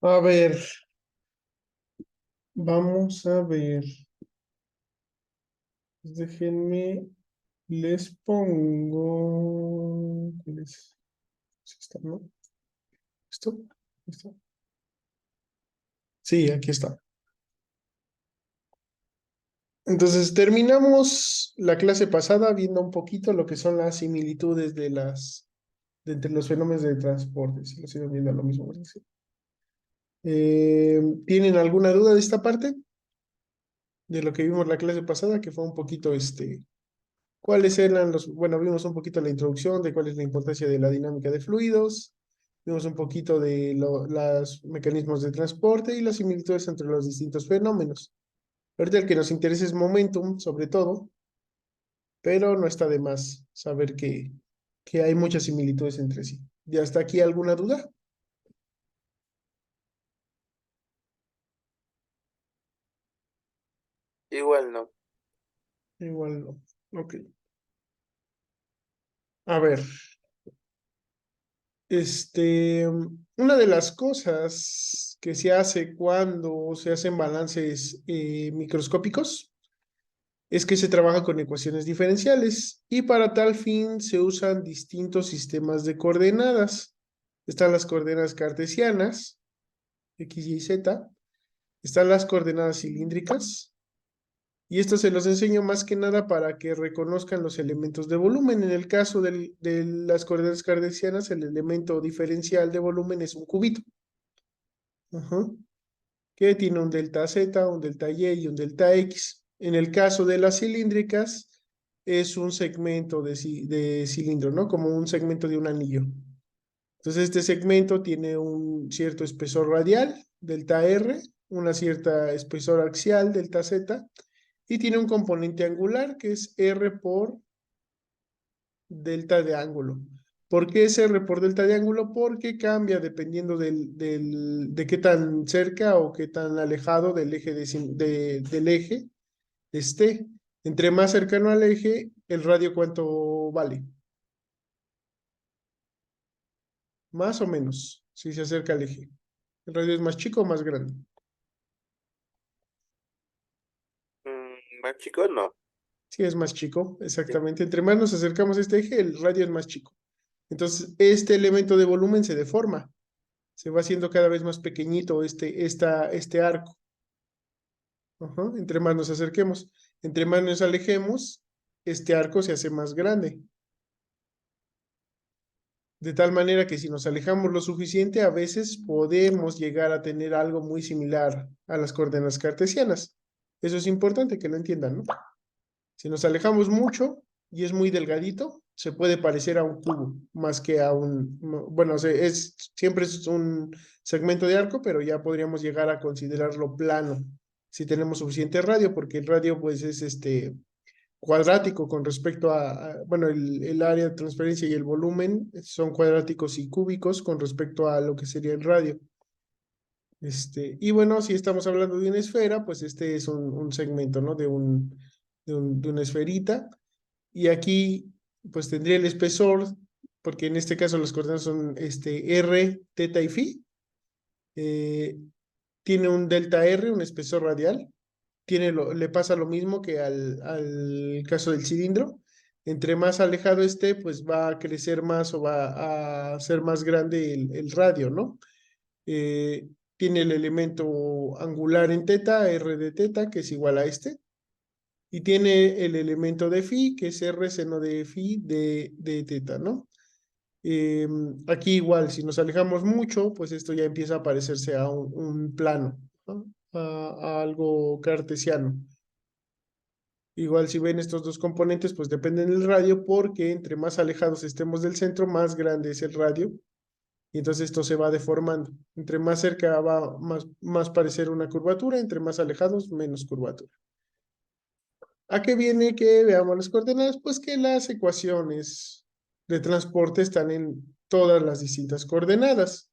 A ver, vamos a ver. Déjenme, les pongo. ¿Cuál es? ¿Sí está, no? ¿Esto? ¿Esto? Sí, aquí está. Entonces, terminamos la clase pasada viendo un poquito lo que son las similitudes de entre los fenómenos de transporte. Si lo siguen viendo lo mismo, ¿verdad? Sí. ¿Tienen alguna duda de esta parte? De lo que vimos la clase pasada, que fue un poquito ¿cuáles eran bueno, vimos un poquito la introducción de cuál es la importancia de la dinámica de fluidos, vimos un poquito de los mecanismos de transporte y las similitudes entre los distintos fenómenos. Ahorita el que nos interesa es momentum, sobre todo, pero no está de más saber que hay muchas similitudes entre sí. ¿Ya hasta aquí alguna duda? Igual no. Igual no. Ok. A ver, una de las cosas que se hace cuando se hacen balances microscópicos es que se trabaja con ecuaciones diferenciales y para tal fin se usan distintos sistemas de coordenadas. Están las coordenadas cartesianas, X, Y, Z, están las coordenadas cilíndricas y esto se los enseño más que nada para que reconozcan los elementos de volumen. En el caso de las coordenadas cartesianas, el elemento diferencial de volumen es un cubito. Ajá. Que tiene un delta Z, un delta Y y un delta X. En el caso de las cilíndricas, es un segmento de cilindro, ¿no? Como un segmento de un anillo. Entonces, este segmento tiene un cierto espesor radial, delta R, una cierta espesor axial, delta Z, y tiene un componente angular que es R por delta de ángulo. ¿Por qué es R por delta de ángulo? Porque cambia dependiendo de qué tan cerca o qué tan alejado del eje, del eje esté. Entre más cercano al eje, el radio cuánto vale. Más o menos, si se acerca al eje. ¿El radio es más chico o más grande? Más chico no. Sí, es más chico, Sí. exactamente. Entre más nos acercamos a este eje, el radio es más chico. Entonces, este elemento de volumen se deforma, se va haciendo cada vez más pequeñito este arco. Ajá. Entre más nos acerquemos, entre más nos alejemos, este arco se hace más grande. De tal manera que si nos alejamos lo suficiente, a veces podemos llegar a tener algo muy similar a las coordenadas cartesianas. Eso es importante que lo entiendan, ¿no? Si nos alejamos mucho y es muy delgadito, se puede parecer a un cubo más que a bueno, siempre es un segmento de arco, pero ya podríamos llegar a considerarlo plano si tenemos suficiente radio, porque el radio pues es cuadrático con respecto bueno, el área de transferencia y el volumen son cuadráticos y cúbicos con respecto a lo que sería el radio. Y bueno, si estamos hablando de una esfera, pues este es un segmento, ¿no? De una esferita. Y aquí, pues tendría el espesor, porque en este caso las coordenadas son R, teta y phi. eh, Tiene un delta R, un espesor radial. Le pasa lo mismo que al caso del cilindro. Entre más alejado esté, pues va a crecer más o va a ser más grande el radio, ¿no? Eh, Tiene el elemento angular en teta, R de teta, que es igual a este. Y tiene el elemento de phi, que es R seno de phi de teta, ¿no? Aquí igual, si nos alejamos mucho, pues esto ya empieza a parecerse a un plano, ¿no? A algo cartesiano. Igual si ven estos dos componentes, pues dependen del radio, porque entre más alejados estemos del centro, más grande es el radio, y entonces esto se va deformando. Entre más cerca va más parecer una curvatura, entre más alejados, menos curvatura. ¿A qué viene que veamos las coordenadas? Pues que las ecuaciones de transporte están en todas las distintas coordenadas.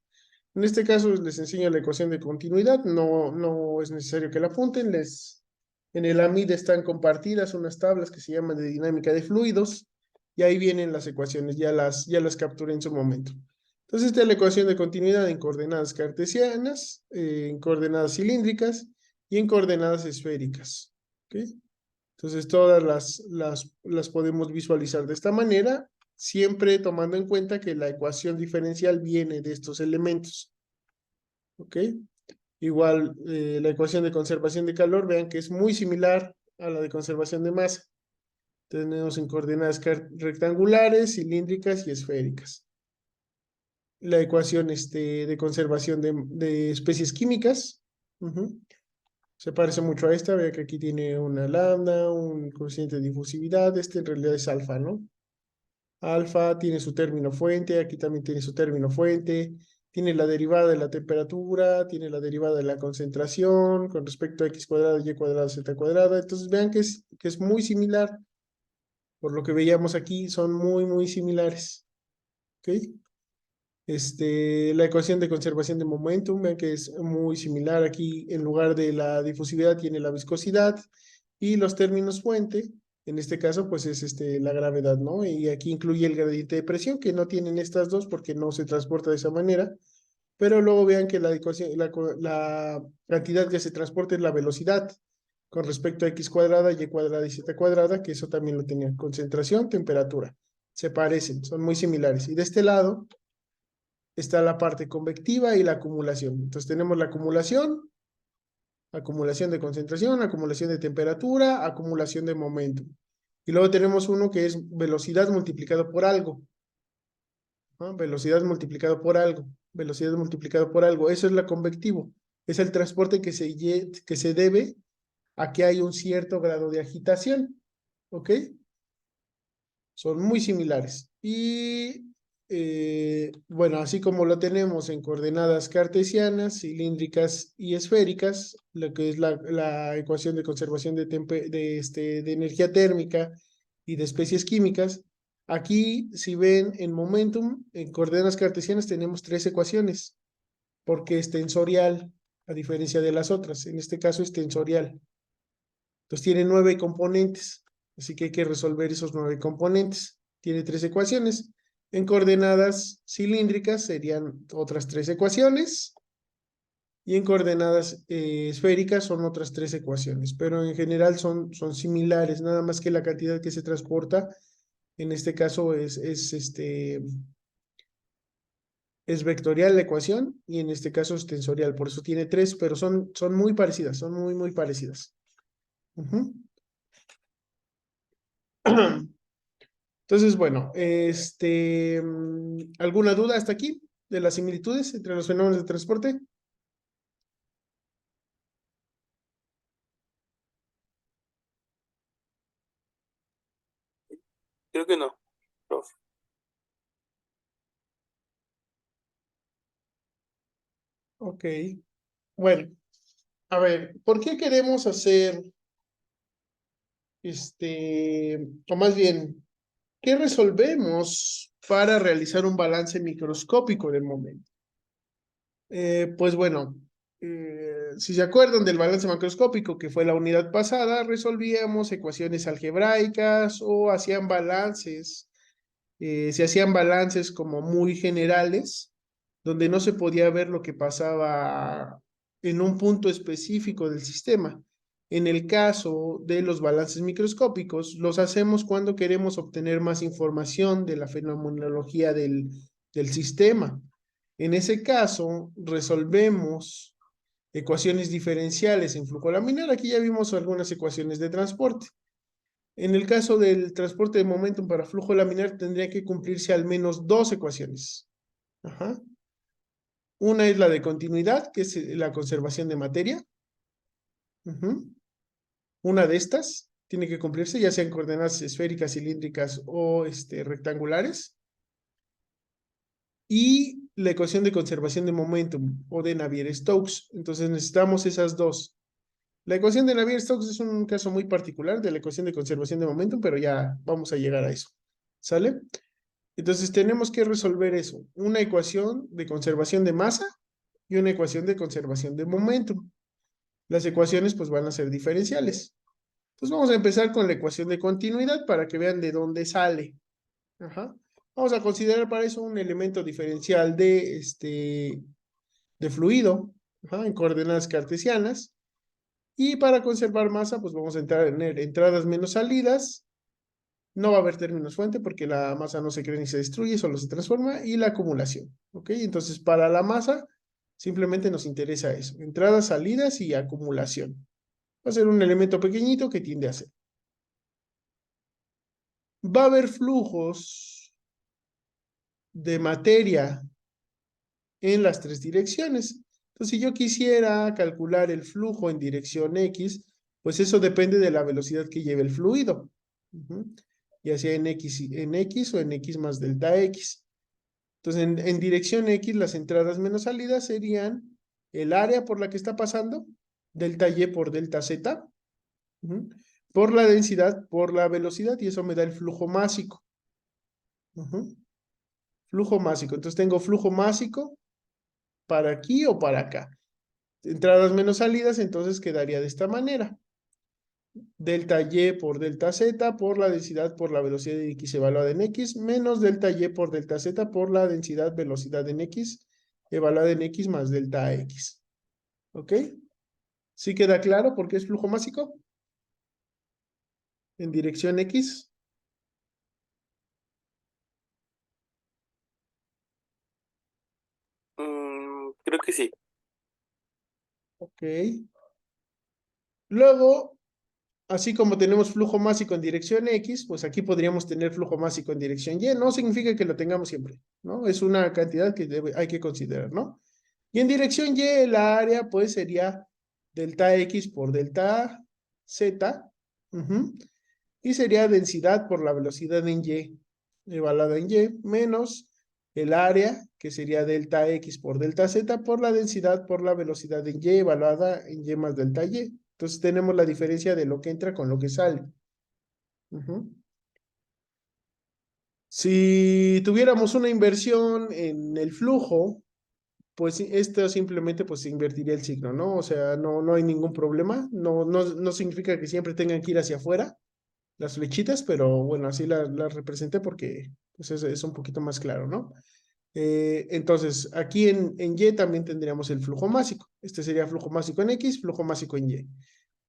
En este caso les enseño la ecuación de continuidad, no es necesario que la apunten, en el AMID están compartidas unas tablas que se llaman de dinámica de fluidos y ahí vienen las ecuaciones, ya las capturé en su momento. Entonces, esta es la ecuación de continuidad en coordenadas cartesianas, en coordenadas cilíndricas y en coordenadas esféricas. ¿Ok? Entonces, todas las podemos visualizar de esta manera, siempre tomando en cuenta que la ecuación diferencial viene de estos elementos. ¿Ok? Igual, la ecuación de conservación de calor, vean que es muy similar a la de conservación de masa. Tenemos en coordenadas rectangulares, cilíndricas y esféricas. La ecuación de conservación de especies químicas. Se parece mucho a esta, vea que aquí tiene una lambda, un coeficiente de difusividad, este en realidad es alfa, ¿no? Alfa tiene su término fuente, aquí también tiene su término fuente, tiene la derivada de la temperatura, tiene la derivada de la concentración con respecto a x cuadrado, y cuadrado, z cuadrada, entonces vean que es muy similar, por lo que veíamos aquí, son muy similares, ¿ok? La ecuación de conservación de momentum, vean que es muy similar. Aquí, en lugar de la difusividad, tiene la viscosidad y los términos fuente. En este caso, pues es la gravedad, ¿no? Y aquí incluye el gradiente de presión, que no tienen estas dos porque no se transporta de esa manera. Pero luego vean que la cantidad que se transporta es la velocidad con respecto a x cuadrada, y cuadrada y z cuadrada, que eso también lo tenía. Concentración, temperatura. Se parecen, son muy similares. Y de este lado está la parte convectiva y la acumulación. Entonces tenemos la acumulación, acumulación de concentración, acumulación de temperatura, acumulación de momento. Y luego tenemos uno que es velocidad multiplicado por algo. ¿No? Velocidad multiplicado por algo. Velocidad multiplicado por algo. Eso es la convectivo. Es el transporte que se debe a que hay un cierto grado de agitación. ¿Ok? Son muy similares. Y bueno, así como lo tenemos en coordenadas cartesianas, cilíndricas y esféricas, lo que es la ecuación de conservación de energía térmica y de especies químicas, aquí si ven en momentum, en coordenadas cartesianas tenemos tres ecuaciones, porque es tensorial, a diferencia de las otras. En este caso es tensorial. Entonces tiene 9 componentes, así que hay que resolver esos 9 componentes. Tiene 3 ecuaciones. En coordenadas cilíndricas serían otras 3 ecuaciones y en coordenadas esféricas son otras 3 ecuaciones, pero en general son similares, nada más que la cantidad que se transporta, en este caso es vectorial la ecuación y en este caso es tensorial, por eso tiene 3, pero son muy parecidas, son muy parecidas. Entonces, bueno, ¿alguna duda hasta aquí de las similitudes entre los fenómenos de transporte? Creo que no, profe. Ok. Bueno, a ver, ¿por qué queremos hacer, o más bien, qué resolvemos para realizar un balance microscópico del momento? Pues bueno, si se acuerdan del balance macroscópico que fue la unidad pasada, resolvíamos ecuaciones algebraicas o hacían balances. Se hacían balances como muy generales, donde no se podía ver lo que pasaba en un punto específico del sistema. En el caso de los balances microscópicos, los hacemos cuando queremos obtener más información de la fenomenología del sistema. En ese caso, resolvemos ecuaciones diferenciales en flujo laminar. Aquí ya vimos algunas ecuaciones de transporte. En el caso del transporte de momentum para flujo laminar, tendría que cumplirse al menos 2 ecuaciones. Ajá. Una es la de continuidad, que es la conservación de materia. Una de estas tiene que cumplirse, ya sean coordenadas esféricas, cilíndricas o rectangulares. Y la ecuación de conservación de momentum o de Navier-Stokes. Entonces necesitamos esas dos. La ecuación de Navier-Stokes es un caso muy particular de la ecuación de conservación de momentum, pero ya vamos a llegar a eso. ¿Sale? Entonces tenemos que resolver eso. Una ecuación de conservación de masa y una ecuación de conservación de momentum. Las ecuaciones pues van a ser diferenciales. Entonces vamos a empezar con la ecuación de continuidad para que vean de dónde sale. Ajá. Vamos a considerar para eso un elemento diferencial de fluido, en coordenadas cartesianas. Y para conservar masa, pues vamos a tener entradas menos salidas. No va a haber términos fuente porque la masa no se crea ni se destruye, solo se transforma. Y la acumulación, ¿ok? Entonces, para la masa, simplemente nos interesa eso. Entradas, salidas y acumulación. Va a ser un elemento pequeñito que tiende a ser. Va a haber flujos de materia en las tres direcciones. Entonces, si yo quisiera calcular el flujo en dirección X, pues eso depende de la velocidad que lleve el fluido. Ya sea en X o en X más delta X. Entonces, en dirección X, las entradas menos salidas serían el área por la que está pasando, delta Y por delta Z, por la densidad, por la velocidad, y eso me da el flujo másico. Flujo másico. Entonces, tengo flujo másico para aquí o para acá. Entradas menos salidas, entonces quedaría de esta manera. Delta Y por delta Z por la densidad por la velocidad de X evaluada en X, menos delta Y por delta Z por la densidad velocidad en X evaluada en X más delta X. ¿Ok? ¿Sí queda claro por qué es flujo másico? En dirección X. Creo que sí. Ok. Luego, así como tenemos flujo másico en dirección X, pues aquí podríamos tener flujo másico en dirección Y. No significa que lo tengamos siempre, ¿no? Es una cantidad que hay que considerar, ¿no? Y en dirección Y, la área, pues, sería delta X por delta Z. Y sería densidad por la velocidad en Y, evaluada en Y, menos el área, que sería delta X por delta Z, por la densidad por la velocidad en Y, evaluada en Y más delta Y. Entonces tenemos la diferencia de lo que entra con lo que sale. Si tuviéramos una inversión en el flujo, pues esto simplemente pues se invertiría el signo, ¿no? O sea, no hay ningún problema. No significa que siempre tengan que ir hacia afuera las flechitas, pero bueno, así las representé porque pues es un poquito más claro, ¿no? Entonces, aquí en Y también tendríamos el flujo másico. Este sería flujo másico en X, flujo másico en Y.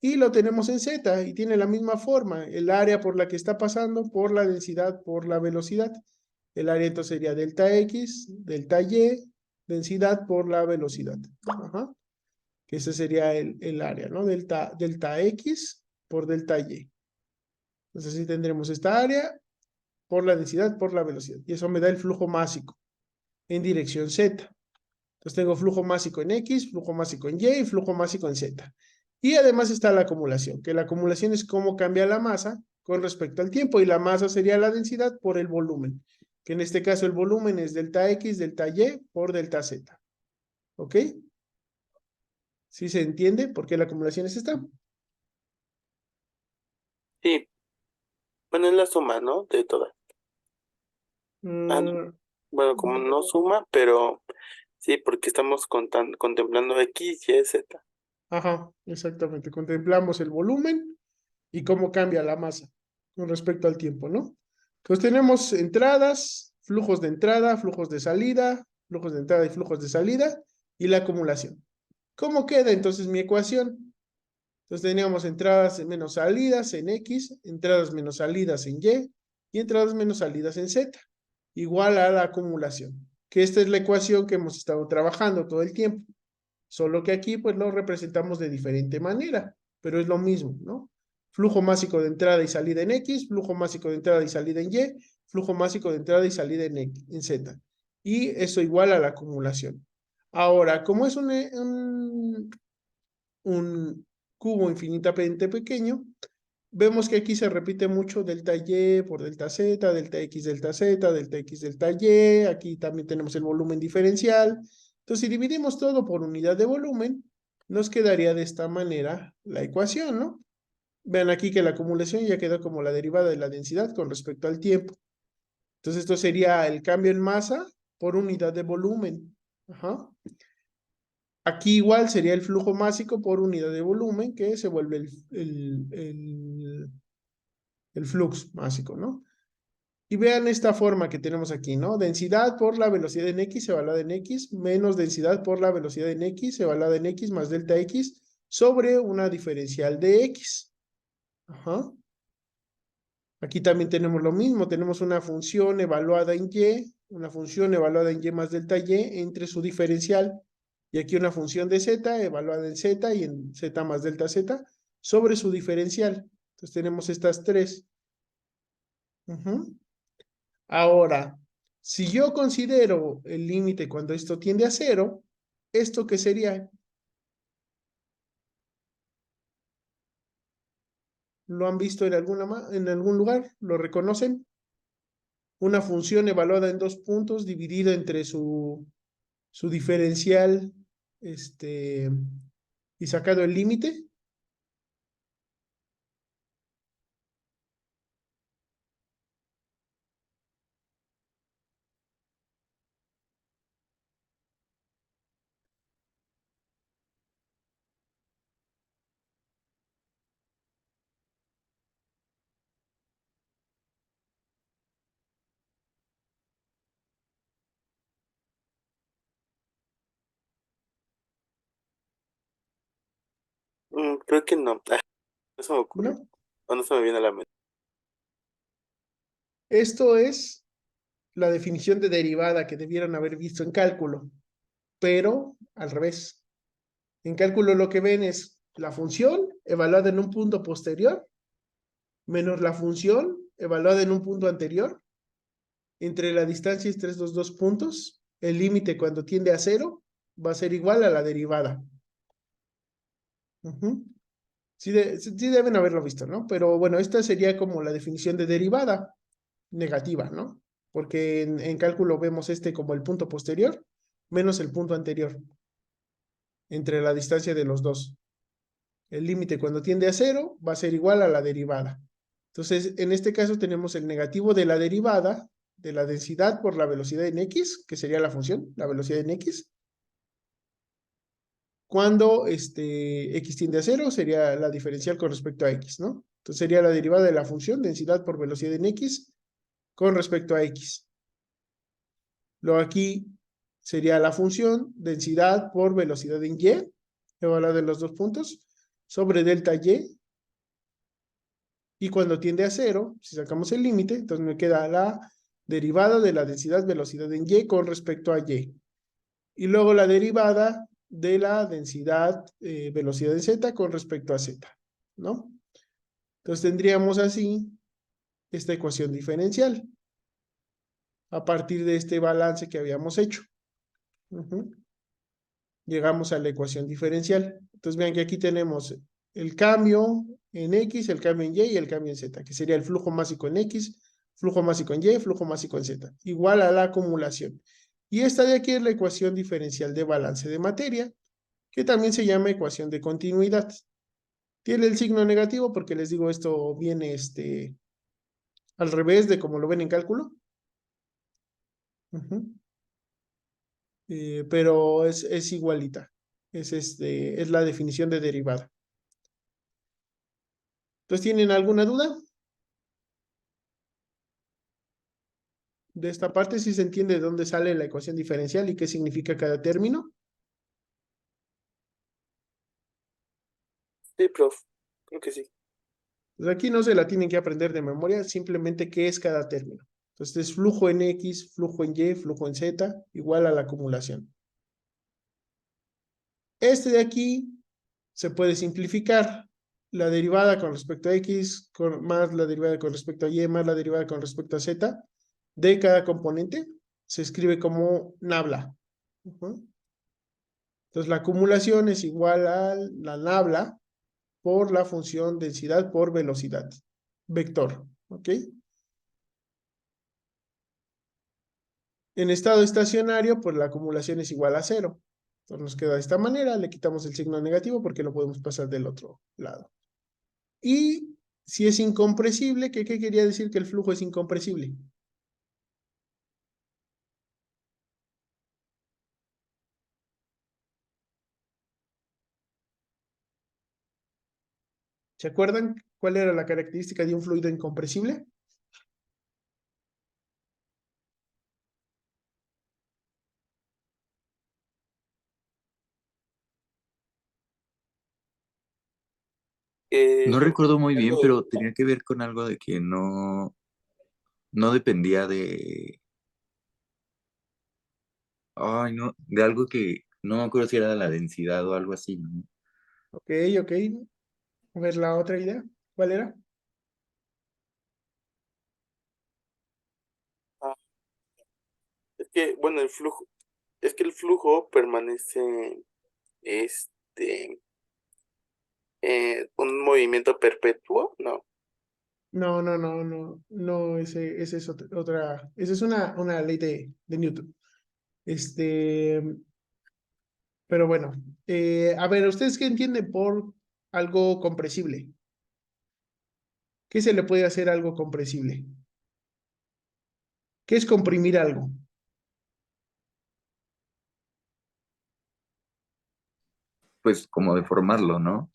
Y lo tenemos en Z y tiene la misma forma, el área por la que está pasando, por la densidad, por la velocidad. El área entonces sería delta X, delta Y, densidad por la velocidad. Que ese sería el área, ¿no? Delta X por delta Y. Entonces así tendremos esta área por la densidad, por la velocidad. Y eso me da el flujo másico en dirección Z. Entonces tengo flujo másico en X, flujo másico en Y y flujo másico en Z. Y además está la acumulación, que la acumulación es cómo cambia la masa con respecto al tiempo y la masa sería la densidad por el volumen, que en este caso el volumen es delta X, delta Y por delta Z. ¿Ok? ¿Sí se entiende por qué la acumulación es esta? Sí. Bueno, es la suma, ¿no? De todas. Ah, no. Mm, Bueno, como no suma, pero sí, porque estamos contemplando X, Y, Z. ajá, exactamente. Contemplamos el volumen y cómo cambia la masa con respecto al tiempo, ¿no? Entonces tenemos entradas, flujos de entrada, flujos de salida, flujos de entrada y flujos de salida, y la acumulación. ¿Cómo queda entonces mi ecuación? Entonces teníamos entradas menos salidas en X, entradas menos salidas en y entradas menos salidas en Z, igual a la acumulación, que esta es la ecuación que hemos estado trabajando todo el tiempo, solo que aquí pues lo representamos de diferente manera, pero es lo mismo, ¿no? Flujo másico de entrada y salida en X, flujo másico de entrada y salida en Y, flujo másico de entrada y salida en Z. Y eso igual a la acumulación. Ahora, como es un cubo infinitamente pequeño, vemos que aquí se repite mucho delta Y por delta Z, delta X delta Z, delta X delta Y, aquí también tenemos el volumen diferencial. Entonces, si dividimos todo por unidad de volumen, nos quedaría de esta manera la ecuación, ¿no? Vean aquí que la acumulación ya quedó como la derivada de la densidad con respecto al tiempo. Entonces, esto sería el cambio en masa por unidad de volumen. Ajá. Aquí igual sería el flujo másico por unidad de volumen, que se vuelve el flux másico, ¿no? Y vean esta forma que tenemos aquí, ¿no? Densidad por la velocidad en x evaluada en x, menos densidad por la velocidad en x evaluada en x más delta x sobre una diferencial de x. Ajá. Aquí también tenemos lo mismo, tenemos una función evaluada en y, una función evaluada en y más delta y entre su diferencial, y aquí una función de z evaluada en z y en z más delta z sobre su diferencial. Entonces tenemos estas tres. Ujú. Ahora, si yo considero el límite cuando esto tiende a cero, ¿esto qué sería? ¿Lo han visto en en algún lugar? ¿Lo reconocen? Una función evaluada en dos puntos dividida entre su diferencial, y sacado el límite. Creo que no. No se me ocurre. ¿No? O no se me viene a la mente. Esto es la definición de derivada que debieron haber visto en cálculo, pero al revés. En cálculo lo que ven es la función evaluada en un punto posterior menos la función evaluada en un punto anterior entre la distancia entre estos dos puntos. El límite cuando tiende a cero va a ser igual a la derivada. Ujú. Sí deben haberlo visto, ¿no? Pero bueno, esta sería como la definición de derivada negativa, ¿no? Porque en cálculo vemos este como el punto posterior menos el punto anterior entre la distancia de los dos. El límite cuando tiende a cero va a ser igual a la derivada. Entonces, en este caso tenemos el negativo de la derivada de la densidad por la velocidad en x, que sería la función, la velocidad en x. Cuando x tiende a cero, sería la diferencial con respecto a x, ¿no? Entonces sería la derivada de la función densidad por velocidad en x con respecto a x. Luego aquí sería la función densidad por velocidad en y, evaluada en los dos puntos, sobre delta y. Y cuando tiende a cero, si sacamos el límite, entonces me queda la derivada de la densidad velocidad en y con respecto a y. Y luego la derivada de la densidad velocidad en z con respecto a z, ¿no? Entonces tendríamos así esta ecuación diferencial a partir de este balance que habíamos hecho. Ujú. Llegamos a la ecuación diferencial. Entonces vean que aquí tenemos el cambio en x, el cambio en y y el cambio en z, que sería el flujo másico en x, flujo másico en y, flujo másico en z, igual a la acumulación. Y esta de aquí es la ecuación diferencial de balance de materia, que también se llama ecuación de continuidad. Tiene el signo negativo porque les digo, esto viene al revés de como lo ven en cálculo. Ujú. Pero es igualita. Es la definición de derivada. Entonces, ¿tienen alguna duda de esta parte? Si se entiende de dónde sale la ecuación diferencial y qué significa cada término. Sí, prof. Creo que sí. Pues aquí no se la tienen que aprender de memoria, simplemente qué es cada término. Entonces, es flujo en X, flujo en Y, flujo en Z, igual a la acumulación. Este de aquí se puede simplificar. La derivada con respecto a X, más la derivada con respecto a Y, más la derivada con respecto a Z, de cada componente, se escribe como nabla. Ujú. Entonces, la acumulación es igual a la nabla por la función densidad por velocidad, vector, ¿ok? En estado estacionario, pues la acumulación es igual a cero. Entonces nos queda de esta manera, le quitamos el signo negativo porque lo podemos pasar del otro lado. Y si es incompresible, ¿qué quería decir que el flujo es incompresible? ¿Se acuerdan cuál era la característica de un fluido incompresible? No Yo me recuerdo muy bien, acuerdo de pero tenía que ver con algo de que no dependía ay, no, de algo que no me acuerdo si era la densidad o algo así, ¿no? Ok, ok. A ver la otra idea. ¿Cuál era? ah, es que, bueno, es que el flujo permanece, este, un movimiento perpetuo, ¿no? No, no, no, no, no, ese es otra, esa es una ley de Newton. Este, pero bueno, a ver, ¿ustedes qué entienden por algo compresible? ¿Qué se le puede hacer a algo compresible? ¿Qué es comprimir algo? Pues como deformarlo, ¿no?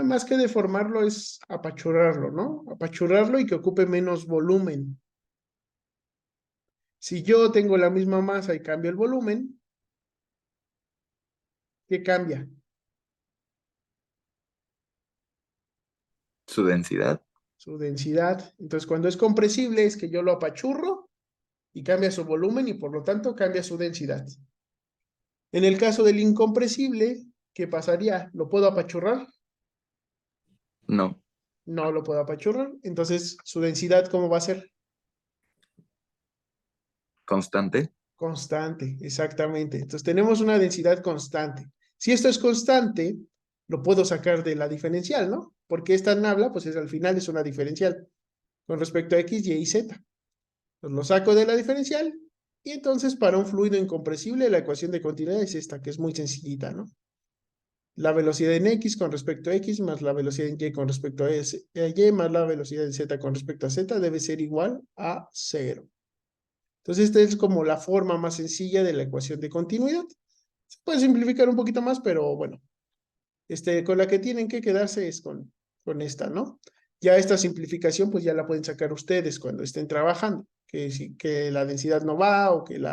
Más que deformarlo es apachurrarlo, ¿no? Apachurrarlo y que ocupe menos volumen. Si yo tengo la misma masa y cambio el volumen, ¿qué cambia? Su densidad, Su densidad. Entonces, cuando es compresible es que yo lo apachurro y cambia su volumen y por lo tanto cambia su densidad. En el caso del incompresible, ¿qué pasaría? ¿Lo puedo apachurrar? no, No lo puedo apachurrar. Entonces, su densidad, ¿cómo va a ser? constante, Constante, exactamente. Entonces, tenemos una densidad constante. Si esto es constante, lo puedo sacar de la diferencial, ¿no? Porque esta nabla, pues al final es una diferencial con respecto a x, y y z. Entonces, lo saco de la diferencial y entonces para un fluido incompresible la ecuación de continuidad es esta, que es muy sencillita, ¿no? La velocidad en x con respecto a x más la velocidad en y con respecto a y más la velocidad en z con respecto a z debe ser igual a cero. Entonces, esta es como la forma más sencilla de la ecuación de continuidad. Se puede simplificar un poquito más, pero bueno, con la que tienen que quedarse es con esta, ¿no? Ya esta simplificación, pues ya la pueden sacar ustedes cuando estén trabajando, que, si, que la densidad no va o que el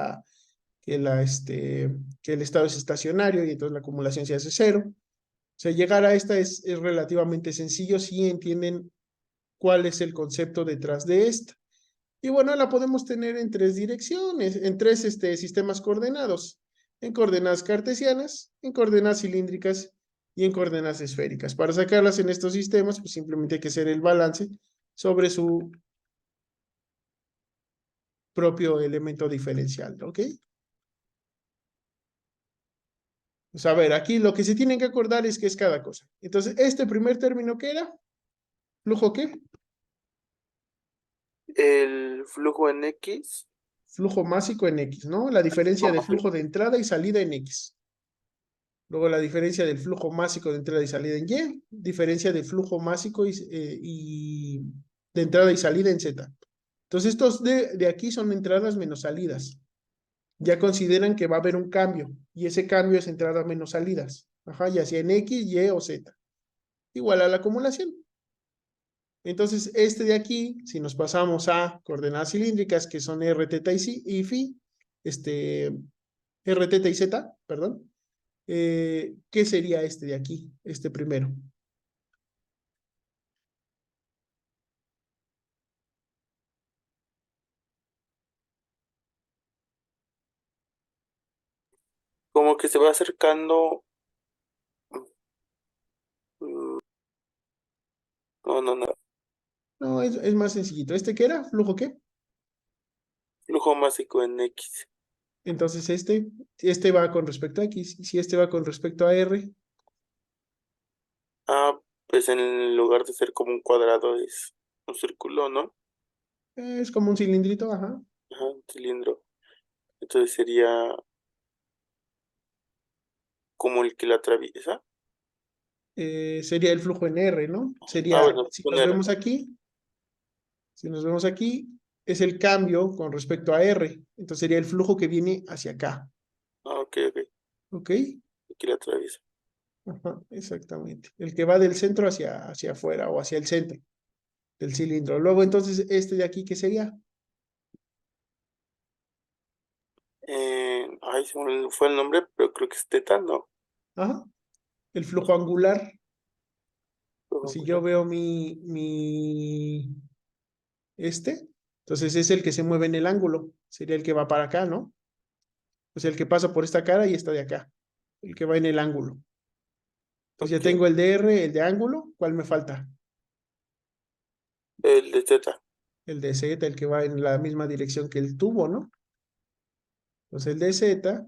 estado es estacionario y entonces la acumulación se hace cero. O sea, llegar a esta es relativamente sencillo si entienden cuál es el concepto detrás de esta. Y bueno, la podemos tener en tres direcciones, en tres sistemas coordenados, en coordenadas cartesianas, en coordenadas cilíndricas y en coordenadas esféricas. Para sacarlas en estos sistemas, pues simplemente hay que hacer el balance sobre su propio elemento diferencial, ¿ok? Pues a ver, aquí lo que se tienen que acordar es qué es cada cosa. Entonces, este primer término, ¿qué era? ¿Flujo qué? El flujo en X, Flujo másico en X, ¿no? La diferencia de flujo de entrada y salida en X. Luego la diferencia del flujo másico de entrada y salida en Y, diferencia de flujo másico y de entrada y salida en Z. Entonces estos de aquí son entradas menos salidas. Ya consideran que va a haber un cambio y ese cambio es entrada menos salidas. Ajá, ya sea en X, Y o Z. Igual a la acumulación. Entonces este de aquí, si nos pasamos a coordenadas cilíndricas que son R, θ y phi, R, θ y Z, perdón, ¿qué sería este de aquí? Este primero. como que se va acercando, mm, no, no, no, No, es más sencillito. ¿Este qué era? ¿Flujo qué? flujo másico en X. Entonces este va con respecto a X. Y si este va con respecto a R, Ah, pues en lugar de ser como un cuadrado es un círculo, ¿no? es como un cilindrito, ajá. Ajá, un cilindro. Entonces sería como el que la atraviesa. Sería el flujo en R, ¿no? Ah, Sería, bueno, poner. si nos vemos aquí, es el cambio con respecto a R. Entonces sería el flujo que viene hacia acá. Ah, ok, ok. ¿Ok? El que la atraviesa. Ajá, exactamente. El que va del centro hacia afuera o hacia el centro del cilindro. Luego, entonces, este de aquí, ¿qué sería? Ay, se me fue el nombre, pero creo que es teta, ¿no? Ajá, el flujo angular. Si yo veo entonces es el que se mueve en el ángulo, sería el que va para acá, ¿no? O sea, el que pasa por esta cara y esta de acá, el que va en el ángulo. Entonces ya Ok. tengo el de R, el de ángulo, ¿cuál me falta? El de Z. El de Z, el que va en la misma dirección que el tubo, ¿no? Entonces el de Z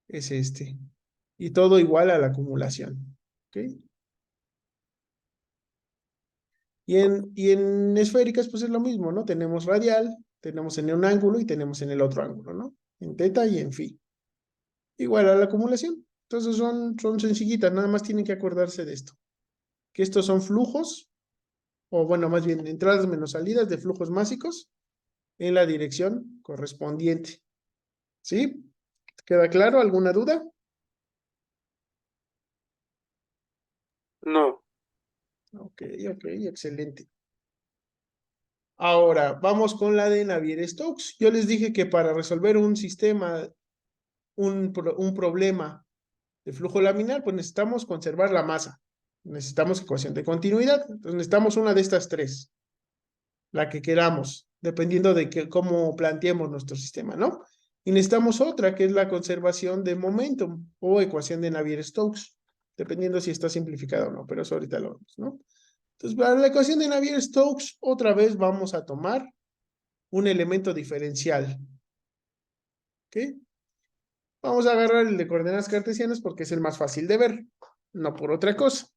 es este. Y todo igual a la acumulación. ¿Ok? Y en esféricas, pues es lo mismo, ¿no? Tenemos radial, tenemos en un ángulo y tenemos en el otro ángulo, ¿no? En teta y en phi. Igual a la acumulación. Entonces son sencillitas, nada más tienen que acordarse de esto. Que estos son flujos, o bueno, más bien entradas menos salidas de flujos másicos en la dirección correspondiente. ¿Sí? ¿Queda claro? ¿Alguna duda? No. Ok, excelente. Ahora, vamos con la de Navier-Stokes. Yo les dije que para resolver un sistema, un problema de flujo laminar, pues necesitamos conservar la masa. Necesitamos ecuación de continuidad. Entonces necesitamos una de estas tres, la que queramos, dependiendo de cómo planteemos nuestro sistema, ¿no? Y necesitamos otra, que es la conservación de momentum o ecuación de Navier-Stokes, dependiendo si está simplificada o no, pero eso ahorita lo vemos, ¿no? Entonces, para la ecuación de Navier-Stokes, otra vez vamos a tomar un elemento diferencial, ¿ok? Vamos a agarrar el de coordenadas cartesianas porque es el más fácil de ver, no por otra cosa.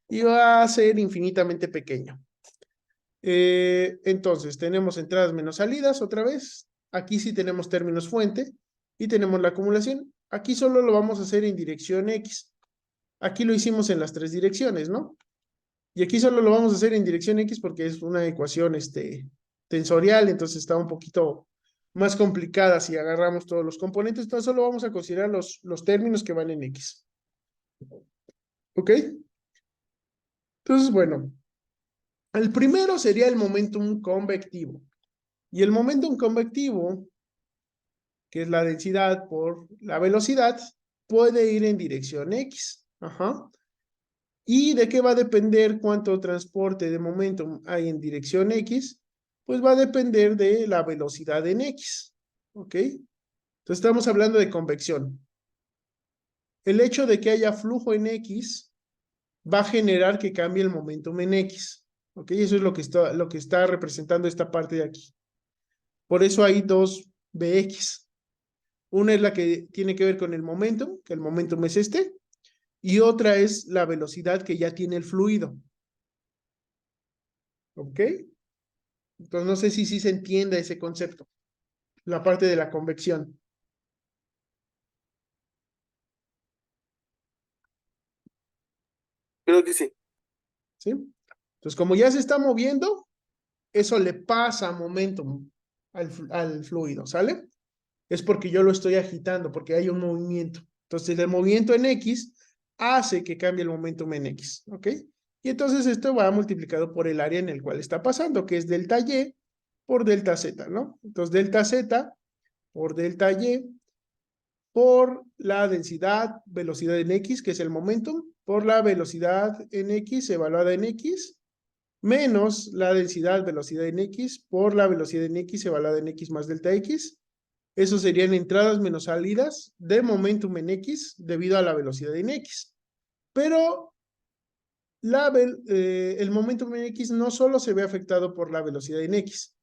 Y va a ser infinitamente pequeño. Entonces, tenemos entradas menos salidas otra vez. Aquí sí tenemos términos fuente y tenemos la acumulación. Aquí solo lo vamos a hacer en dirección X. Aquí lo hicimos en las tres direcciones, ¿no? Y aquí solo lo vamos a hacer en dirección X porque es una ecuación tensorial, entonces está un poquito más complicada si agarramos todos los componentes. Entonces solo vamos a considerar los términos que van en X. ¿Ok? Entonces, bueno, el primero sería el momentum convectivo. Y el momentum convectivo, que es la densidad por la velocidad, puede ir en dirección X. Ajá. ¿Y de qué va a depender cuánto transporte de momentum hay en dirección X? Pues va a depender de la velocidad en X. ¿Ok? Entonces estamos hablando de convección. El hecho de que haya flujo en X va a generar que cambie el momentum en X. ¿Ok? Eso es lo que está representando esta parte de aquí. Por eso hay dos Bx. Una es la que tiene que ver con el momentum, que el momentum es este, y otra es la velocidad que ya tiene el fluido. ¿Ok? Entonces no sé si se entiende ese concepto, la parte de la convección. Creo que sí. ¿Sí? Entonces como ya se está moviendo, eso le pasa momentum al fluido, ¿sale? Es porque yo lo estoy agitando, porque hay un movimiento. Entonces el movimiento en X hace que cambie el momentum en X, ¿ok? Y entonces esto va multiplicado por el área en el cual está pasando, que es delta Y por delta Z, ¿no? Entonces delta Z por delta Y por la densidad, velocidad en X, que es el momentum, por la velocidad en X evaluada en X, menos la densidad, velocidad en X, por la velocidad en X evaluada en X más delta X. Eso serían entradas menos salidas de momentum en X debido a la velocidad en X. Pero el momentum en X no solo se ve afectado por la velocidad en X,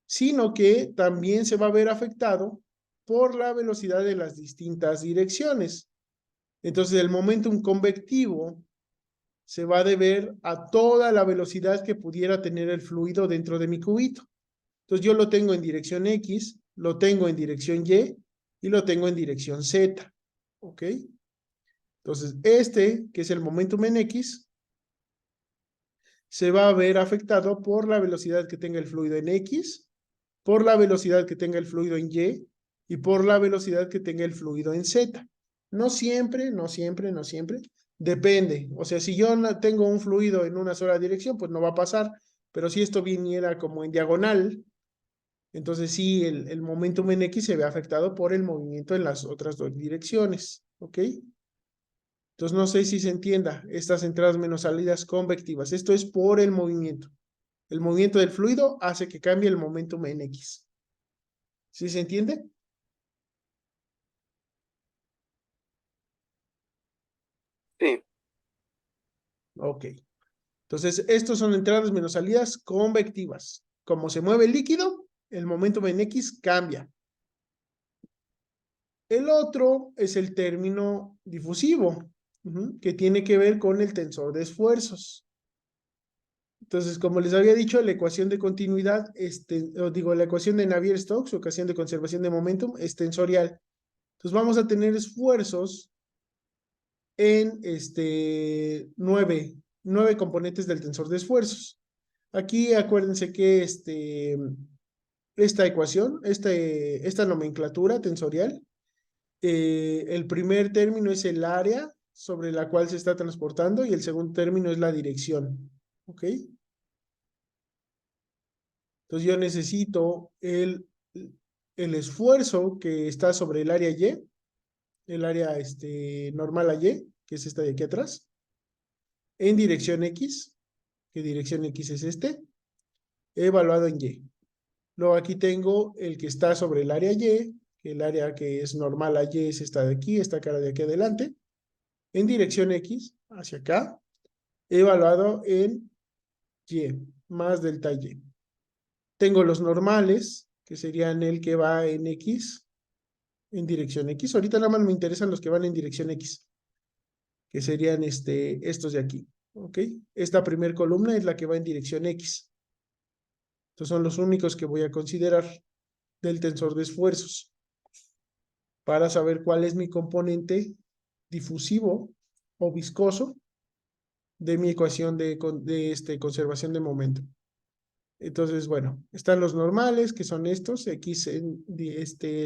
sino que también se va a ver afectado por la velocidad de las distintas direcciones. Entonces el momentum convectivo se va a deber a toda la velocidad que pudiera tener el fluido dentro de mi cubito. Entonces yo lo tengo en dirección X, lo tengo en dirección Y y lo tengo en dirección Z. ¿Ok? Entonces que es el momentum en X, se va a ver afectado por la velocidad que tenga el fluido en X, por la velocidad que tenga el fluido en Y y por la velocidad que tenga el fluido en Z. No siempre, no siempre, no siempre. Depende. O sea, si yo tengo un fluido en una sola dirección, pues no va a pasar. Pero si esto viniera como en diagonal, entonces sí, el momentum en X se ve afectado por el movimiento en las otras dos direcciones. ¿Ok? Entonces Entonces no sé si se entienda, estas entradas menos salidas convectivas. Esto es por el movimiento. El movimiento del fluido hace que cambie el momentum en X. ¿Sí se entiende? Sí, Ok. Entonces, estos son entradas menos salidas convectivas. Como se mueve el líquido, el momentum en X cambia. El otro es el término difusivo, que tiene que ver con el tensor de esfuerzos. Entonces, como les había dicho, la ecuación de continuidad, la ecuación de Navier-Stokes, o ecuación de conservación de momentum, es tensorial. Entonces, vamos a tener esfuerzos en nueve componentes del tensor de esfuerzos. Aquí acuérdense que esta ecuación, esta nomenclatura tensorial, el primer término es el área sobre la cual se está transportando y el segundo término es la dirección. ¿Ok? Entonces yo necesito el esfuerzo que está sobre el área Y, el área normal a Y, que es esta de aquí atrás, en dirección X, que dirección X es evaluado en Y. Luego aquí tengo el que está sobre el área Y, que el área que es normal a Y es esta de aquí, esta cara de aquí adelante, en dirección X, hacia acá, evaluado en Y, más delta Y. Tengo los normales, que serían el que va en X, en dirección X. Ahorita nada más me interesan los que van en dirección X, que serían estos de aquí. ¿Ok? Esta primera columna es la que va en dirección X. Estos son los únicos que voy a considerar del tensor de esfuerzos para saber cuál es mi componente difusivo o viscoso de mi ecuación de conservación de momento. Entonces, bueno, están los normales, que son estos, X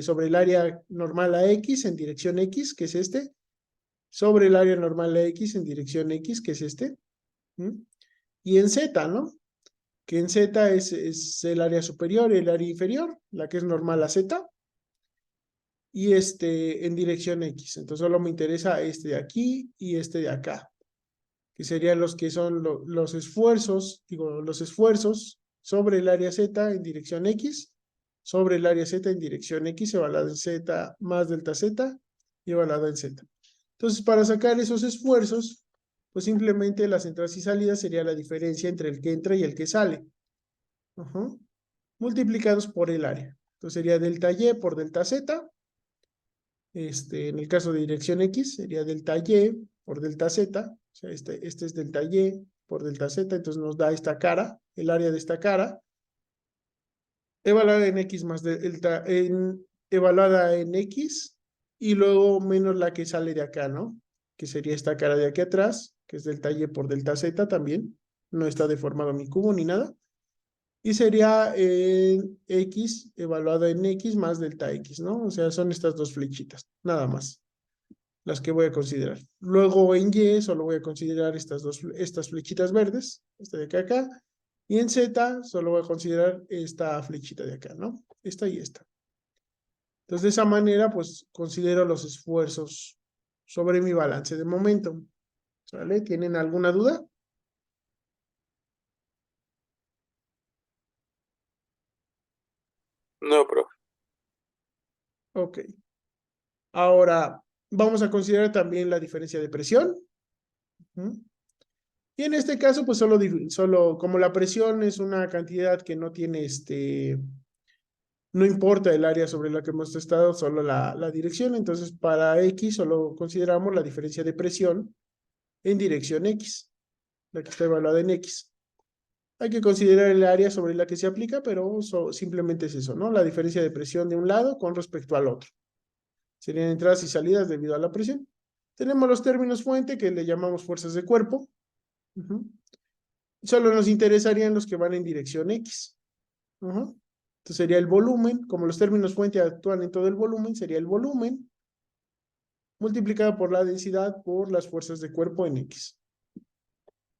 sobre el área normal a X en dirección X, que es sobre el área normal a X en dirección X, que es ¿m? Y en Z, ¿no? Que en Z es el área superior y el área inferior, la que es normal a Z, y en dirección X. Entonces solo me interesa este de aquí y este de acá, que serían los que son los esfuerzos, digo, los esfuerzos sobre el área Z en dirección X, sobre el área Z en dirección X, evaluado en Z más delta Z y evaluado en Z. Entonces, para sacar esos esfuerzos, pues simplemente las entradas y salidas sería la diferencia entre el que entra y el que sale, multiplicados por el área. Entonces sería delta Y por delta Z. En el caso de dirección X sería delta Y por delta Z, o sea, este es delta Y por delta Z, entonces nos da esta cara, el área de esta cara, evaluada en X más delta, evaluada en X, y luego menos la que sale de acá, ¿no? Que sería esta cara de aquí atrás, que es delta Y por delta Z también, no está deformado mi cubo ni nada, y sería X evaluada en X más delta X, ¿no? O sea, son estas dos flechitas, nada más las que voy a considerar. Luego en Y solo voy a considerar estas flechitas verdes, esta de acá, y en Z solo voy a considerar esta flechita de acá, ¿no? Esta y esta. Entonces, de esa manera, pues, considero los esfuerzos sobre mi balance de momento. ¿Sale? ¿Tienen alguna duda? no, profe. Ok. Ahora, vamos a considerar también la diferencia de presión. ¿Mm? Y en este caso, pues solo como la presión es una cantidad que no tiene no importa el área sobre la que hemos estado, solo la dirección. Entonces, para X solo consideramos la diferencia de presión en dirección X, la que está evaluada en X. Hay que considerar el área sobre la que se aplica, pero simplemente es eso, ¿no? La diferencia de presión de un lado con respecto al otro. Serían entradas y salidas debido a la presión. Tenemos los términos fuente que le llamamos fuerzas de cuerpo. Solo nos interesarían los que van en dirección X. Entonces sería el volumen, como los términos fuente actúan en todo el volumen, sería el volumen multiplicado por la densidad por las fuerzas de cuerpo en X.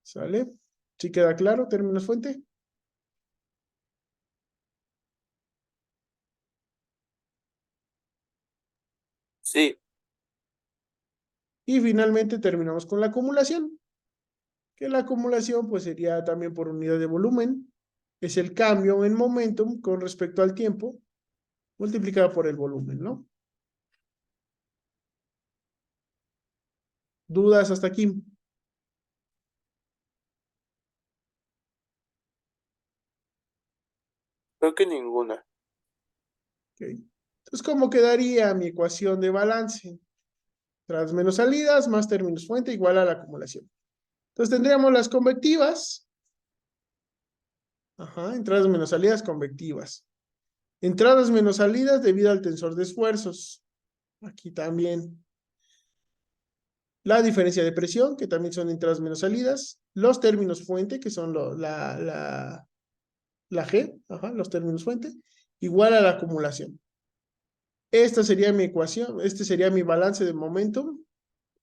¿Sale? ¿Sí queda claro? Términos fuente. Sí, Y finalmente terminamos con la acumulación, que la acumulación pues sería también por unidad de volumen, es el cambio en momentum con respecto al tiempo multiplicado por el volumen, ¿no? ¿Dudas hasta aquí? Creo que ninguna. Ok. Entonces, ¿cómo quedaría mi ecuación de balance? Entradas menos salidas más términos fuente igual a la acumulación. Entonces tendríamos las convectivas. Ajá, entradas menos salidas convectivas. Entradas menos salidas debido al tensor de esfuerzos. Aquí también. La diferencia de presión, que también son entradas menos salidas. Los términos fuente, que son la G, ajá, los términos fuente, igual a la acumulación. Esta sería mi ecuación, este sería mi balance de momentum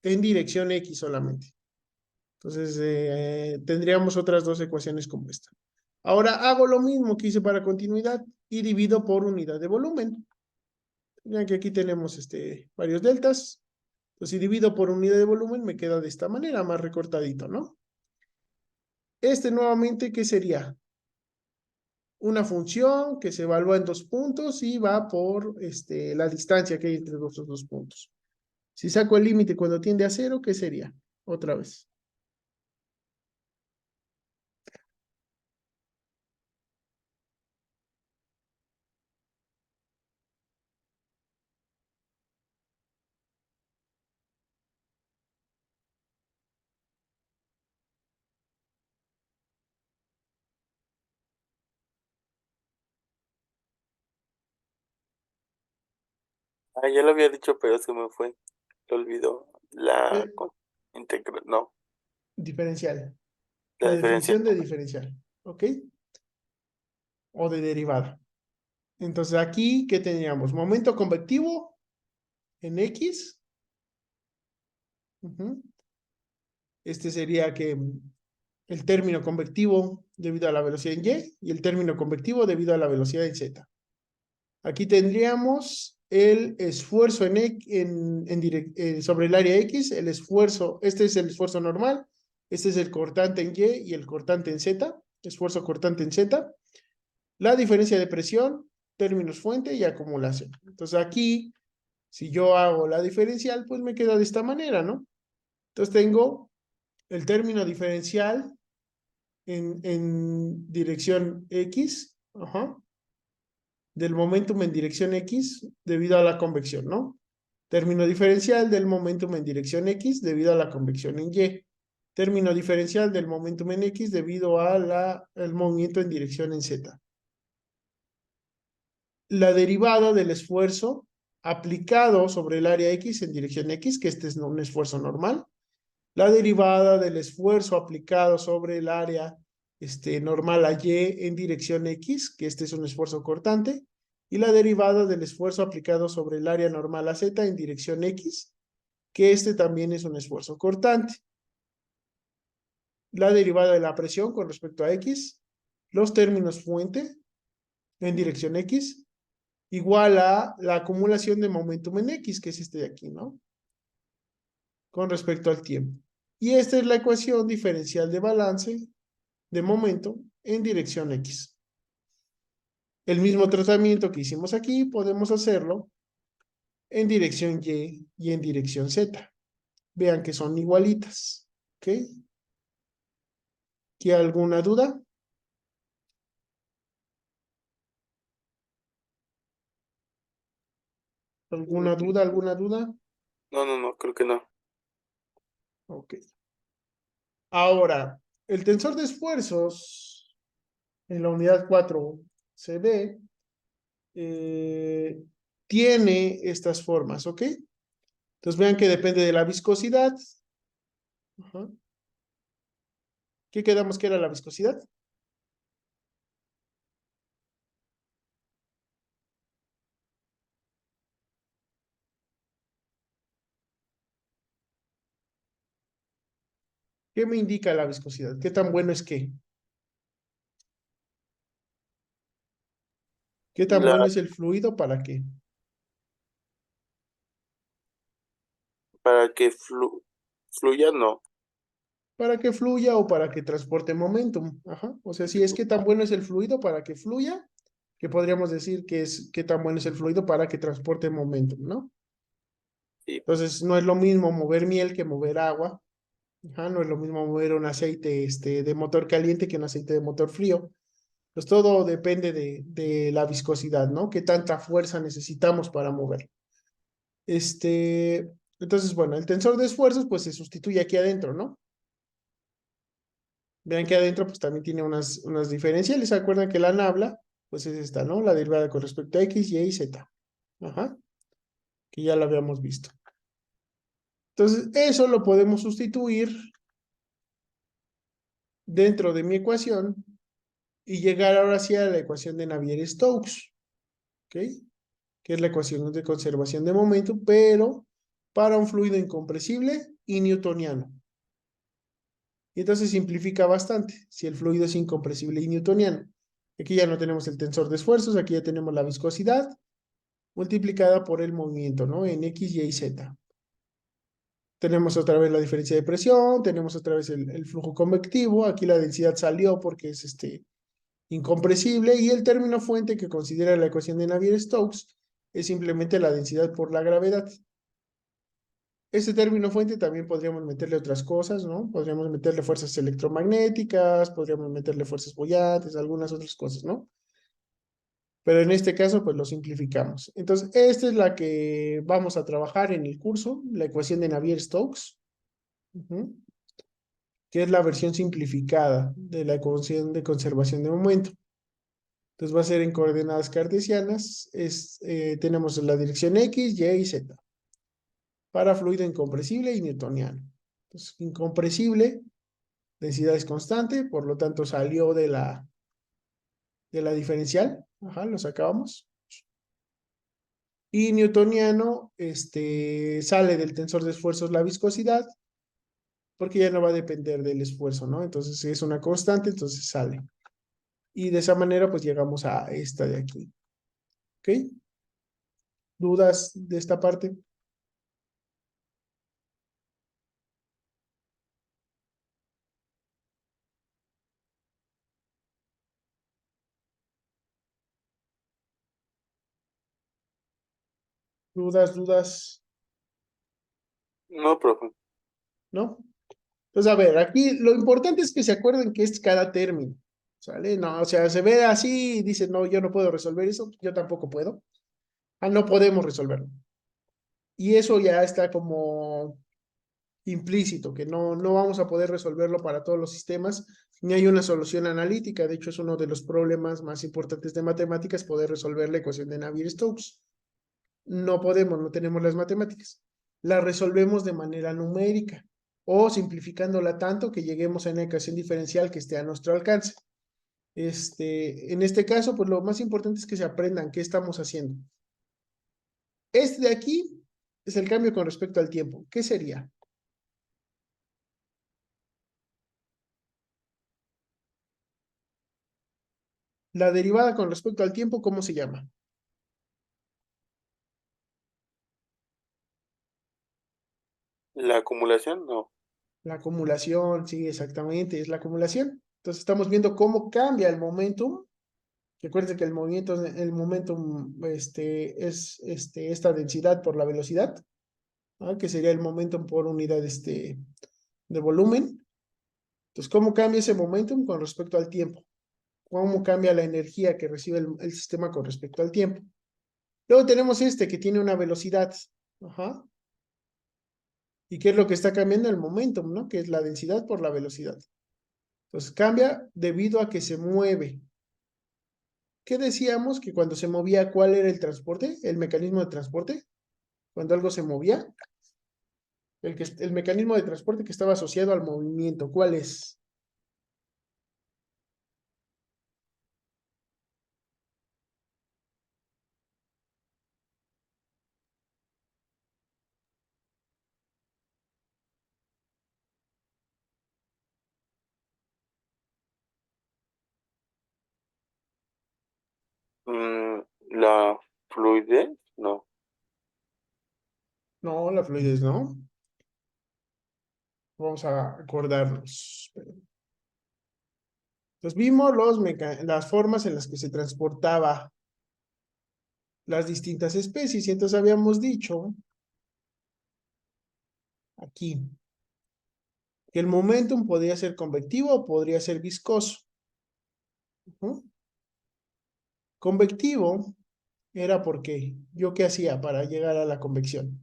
en dirección X solamente. Entonces, tendríamos otras dos ecuaciones como esta. Ahora hago lo mismo que hice para continuidad y divido por unidad de volumen. Vean que aquí tenemos varios deltas. Entonces, si divido por unidad de volumen, me queda de esta manera, más recortadito, ¿no? Nuevamente, ¿qué sería? Una función que se evalúa en dos puntos y va por la distancia que hay entre los dos puntos. Si saco el límite cuando tiende a cero, ¿qué sería? Otra vez. Ah, ya lo había dicho, pero se me fue. Lo olvidó. Eh, No, Diferencial. la La diferencia. definición de diferencial. ¿Ok? O de derivada. Entonces aquí, ¿qué teníamos? Momento convectivo en X. Ujú. Sería que el término convectivo debido a la velocidad en Y el término convectivo debido a la velocidad en Z. Aquí tendríamos el esfuerzo sobre el área X, el esfuerzo, este es el esfuerzo normal, este es el cortante en Y y el cortante en Z, esfuerzo cortante en Z, la diferencia de presión, términos fuente y acumulación. Entonces aquí, si yo hago la diferencial, pues me queda de esta manera, ¿no? Entonces tengo el término diferencial en dirección X, ajá, del momentum en dirección X debido a la convección, ¿no? Término diferencial del momentum en dirección X debido a la convección en Y. Término diferencial del momentum en X debido a el movimiento en dirección en Z. La derivada del esfuerzo aplicado sobre el área X en dirección X, que este es un esfuerzo normal. La derivada del esfuerzo aplicado sobre el área normal a Y en dirección X, que este es un esfuerzo cortante, y la derivada del esfuerzo aplicado sobre el área normal a Z en dirección X, que este también es un esfuerzo cortante. La derivada de la presión con respecto a X, los términos fuente en dirección X, igual a la acumulación de momentum en X, que es este de aquí, ¿no? Con respecto al tiempo. Y esta es la ecuación diferencial de balance de momento en dirección X. El mismo tratamiento que hicimos aquí, podemos hacerlo en dirección Y y en dirección Z. Vean que son igualitas. ¿Ok? ¿Qué alguna duda? ¿Alguna duda? ¿Alguna duda? No, creo que no. Ok. Ahora, el tensor de esfuerzos en la unidad 4 CB tiene estas formas, ¿ok? Entonces vean que depende de la viscosidad. Ajá. ¿Qué quedamos que era la viscosidad? ¿Qué me indica la viscosidad? ¿Qué tan bueno es qué? ¿Qué tan La, bueno es el fluido para qué? Para que fluya, no. Para que fluya o para que transporte momentum. Ajá. O sea, si es que tan bueno es el fluido para que fluya, que podríamos decir que es qué tan bueno es el fluido para que transporte momentum, ¿no? Sí, Entonces, no es lo mismo mover miel que mover agua. Ajá, no es lo mismo mover un aceite de motor caliente que un aceite de motor frío. Pues todo depende de la viscosidad, ¿no? Qué tanta fuerza necesitamos para mover. Entonces, bueno, el tensor de esfuerzos pues se sustituye aquí adentro, ¿no? Vean que adentro pues también tiene unas diferenciales. ¿Se acuerdan que la nabla pues es esta, ¿no? La derivada con respecto a X, Y y Z. Ajá, que ya la habíamos visto. Entonces, eso lo podemos sustituir dentro de mi ecuación y llegar ahora sí a la ecuación de Navier-Stokes, ¿ok? Que es la ecuación de conservación de momento, pero para un fluido incompresible y newtoniano. Y entonces simplifica bastante si el fluido es incompresible y newtoniano. Aquí ya no tenemos el tensor de esfuerzos, aquí ya tenemos la viscosidad multiplicada por el movimiento, ¿no? En X, Y y Z. Tenemos otra vez la diferencia de presión, tenemos otra vez el flujo convectivo, aquí la densidad salió porque es incompresible y el término fuente que considera la ecuación de Navier-Stokes es simplemente la densidad por la gravedad. Este término fuente también podríamos meterle otras cosas, ¿no? Podríamos meterle fuerzas electromagnéticas, podríamos meterle fuerzas boyantes, algunas otras cosas, ¿no? Pero en este caso, pues lo simplificamos. Entonces, esta es la que vamos a trabajar en el curso, la ecuación de Navier-Stokes, que es la versión simplificada de la ecuación de conservación de momento. Entonces va a ser en coordenadas cartesianas, tenemos la dirección X, Y y Z, para fluido incompresible y newtoniano. Entonces, incompresible, densidad es constante, por lo tanto salió de la diferencial, ajá, lo sacábamos. Y newtoniano, sale del tensor de esfuerzos la viscosidad, porque ya no va a depender del esfuerzo, ¿no? Entonces, si es una constante, entonces sale. Y de esa manera, pues llegamos a esta de aquí. ¿Ok? ¿Dudas de esta parte? ¿Dudas? no, profe. ¿No? Entonces, a ver, aquí lo importante es que se acuerden que es cada término, ¿sale? No, o sea, se ve así y dice, no, yo no puedo resolver eso, yo tampoco puedo. Ah, no podemos resolverlo. Y eso ya está como implícito, que no vamos a poder resolverlo para todos los sistemas, ni hay una solución analítica. De hecho, es uno de los problemas más importantes de matemáticas, poder resolver la ecuación de Navier-Stokes. No podemos, no tenemos las matemáticas. La resolvemos de manera numérica o simplificándola tanto que lleguemos a una ecuación diferencial que esté a nuestro alcance. En este caso, pues lo más importante es que se aprendan qué estamos haciendo. Este de aquí es el cambio con respecto al tiempo. ¿Qué sería? La derivada con respecto al tiempo, ¿cómo se llama? La acumulación, no. La acumulación, sí, exactamente, es la acumulación. Entonces estamos viendo cómo cambia el momentum. Recuerden que el momentum, es esta densidad por la velocidad, ¿no? Que sería el momentum por unidad de volumen. Entonces, ¿cómo cambia ese momentum con respecto al tiempo? ¿Cómo cambia la energía que recibe el sistema con respecto al tiempo? Luego tenemos que tiene una velocidad. Ajá. ¿Y qué es lo que está cambiando? El momentum, ¿no? Que es la densidad por la velocidad. Entonces cambia debido a que se mueve. ¿Qué decíamos? Que cuando se movía, ¿cuál era el transporte? El mecanismo de transporte. Cuando algo se movía, el mecanismo de transporte que estaba asociado al movimiento, ¿cuál es? Mm, la fluidez, no. No, la fluidez, ¿no? Vamos a acordarnos. Entonces vimos las formas en las que se transportaba las distintas especies. Y entonces habíamos dicho aquí que el momentum podría ser convectivo o podría ser viscoso. Ujú. Convectivo era porque yo qué hacía para llegar a la convección.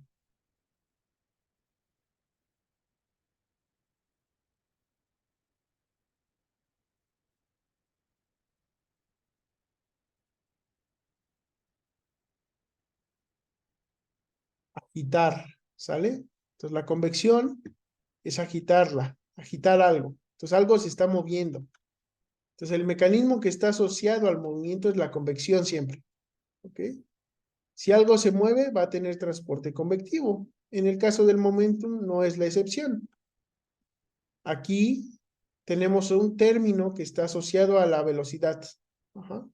Agitar, ¿sale? Entonces la convección es agitarla, agitar algo. Entonces algo se está moviendo. Entonces el mecanismo que está asociado al movimiento es la convección siempre. ¿Ok? Si algo se mueve, va a tener transporte convectivo. En el caso del momentum no es la excepción. Aquí tenemos un término que está asociado a la velocidad. Ajá.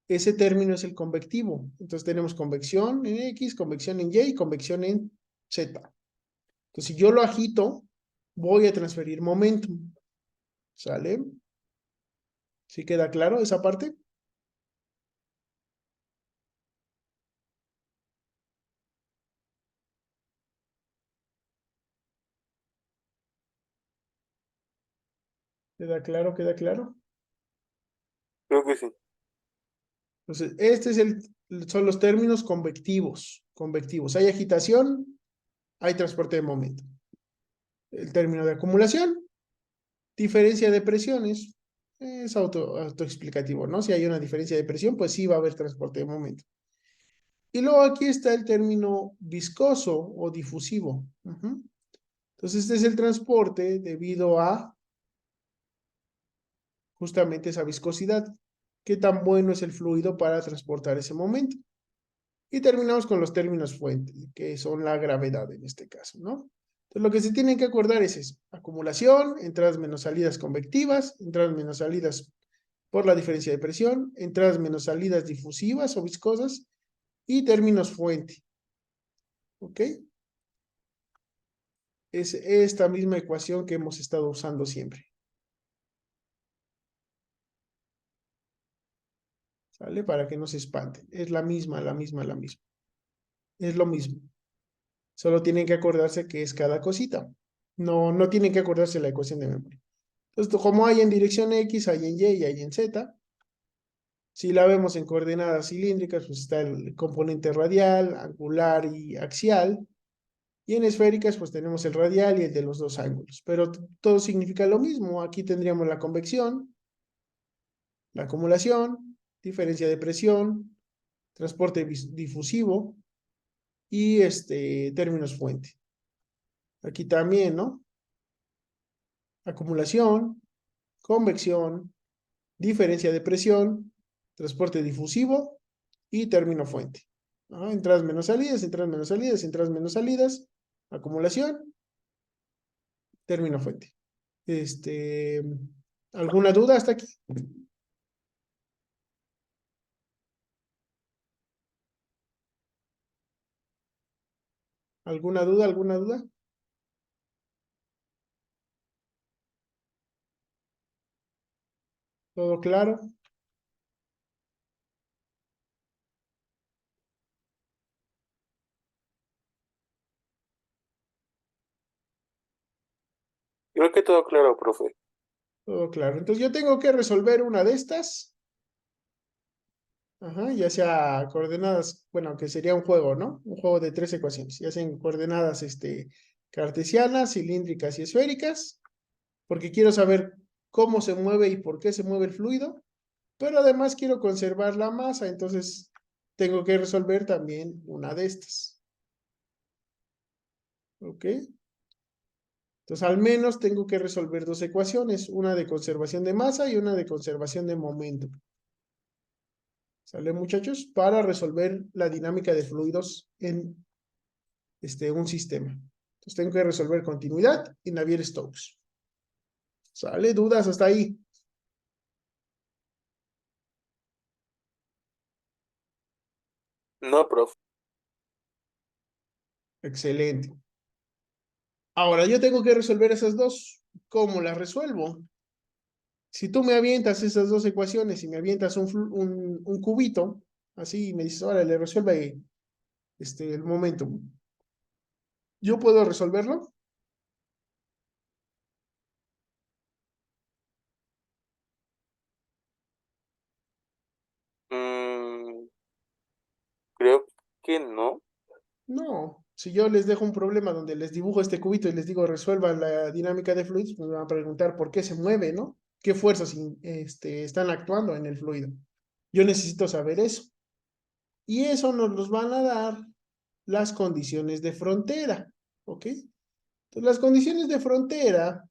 Ese término es el convectivo. Entonces tenemos convección en X, convección en Y y convección en Z. Entonces si yo lo agito, voy a transferir momentum. ¿Sale? ¿Sí queda claro esa parte? ¿Queda claro? ¿Queda claro? Creo que sí. Entonces, son los términos convectivos. Convectivos. Hay agitación, hay transporte de momento. El término de acumulación, diferencia de presiones, es autoexplicativo, ¿no? Si hay una diferencia de presión, pues sí va a haber transporte de momento. Y luego aquí está el término viscoso o difusivo. Ujú. Entonces, este es el transporte debido a justamente esa viscosidad. ¿Qué tan bueno es el fluido para transportar ese momento? Y terminamos con los términos fuentes, que son la gravedad en este caso, ¿no? Entonces, lo que se tienen que acordar es eso. Acumulación, entradas menos salidas convectivas, entradas menos salidas por la diferencia de presión, entradas menos salidas difusivas o viscosas y términos fuente. ¿Ok? Es esta misma ecuación que hemos estado usando siempre. ¿Sale? Para que no se espanten. Es la misma, la misma, la misma. Es lo mismo. Solo tienen que acordarse que es cada cosita. No, no tienen que acordarse la ecuación de memoria. Entonces, como hay en dirección X, hay en Y y hay en Z. Si la vemos en coordenadas cilíndricas, pues está el componente radial, angular y axial. Y en esféricas, pues tenemos el radial y el de los dos ángulos. Pero todo significa lo mismo. Aquí tendríamos la convección, la acumulación, diferencia de presión, transporte difusivo y términos fuente. Aquí también, ¿no? Acumulación, convección, diferencia de presión, transporte difusivo y término fuente. ¿No? Entradas menos salidas, entradas menos salidas, entradas menos salidas, acumulación, término fuente. ¿Alguna duda hasta aquí? ¿Alguna duda? ¿Alguna duda? ¿Todo claro? Creo que todo claro, profe. Todo claro. Entonces yo tengo que resolver una de estas. Ajá, ya sea coordenadas, bueno, que sería un juego, ¿no? Un juego de tres ecuaciones, ya sean coordenadas cartesianas, cilíndricas y esféricas, porque quiero saber cómo se mueve y por qué se mueve el fluido, pero además quiero conservar la masa, entonces tengo que resolver también una de estas. ¿Ok? Entonces al menos tengo que resolver dos ecuaciones, una de conservación de masa y una de conservación de momento. ¿Sale, muchachos? Para resolver la dinámica de fluidos en un sistema. Entonces tengo que resolver continuidad y Navier-Stokes. ¿Sale? ¿Dudas hasta ahí? No, profe. Excelente. Ahora yo tengo que resolver esas dos. ¿Cómo las resuelvo? Si tú me avientas esas dos ecuaciones y me avientas un cubito, así, y me dices, órale, resuelve el momento. ¿Yo puedo resolverlo? Mm, creo que no. No. Si yo les dejo un problema donde les dibujo este cubito y les digo resuelvan la dinámica de fluidos, pues me van a preguntar por qué se mueve, ¿no? ¿Qué fuerzas están actuando en el fluido? Yo necesito saber eso. Y eso nos los van a dar las condiciones de frontera, ¿ok? Entonces, las condiciones de frontera,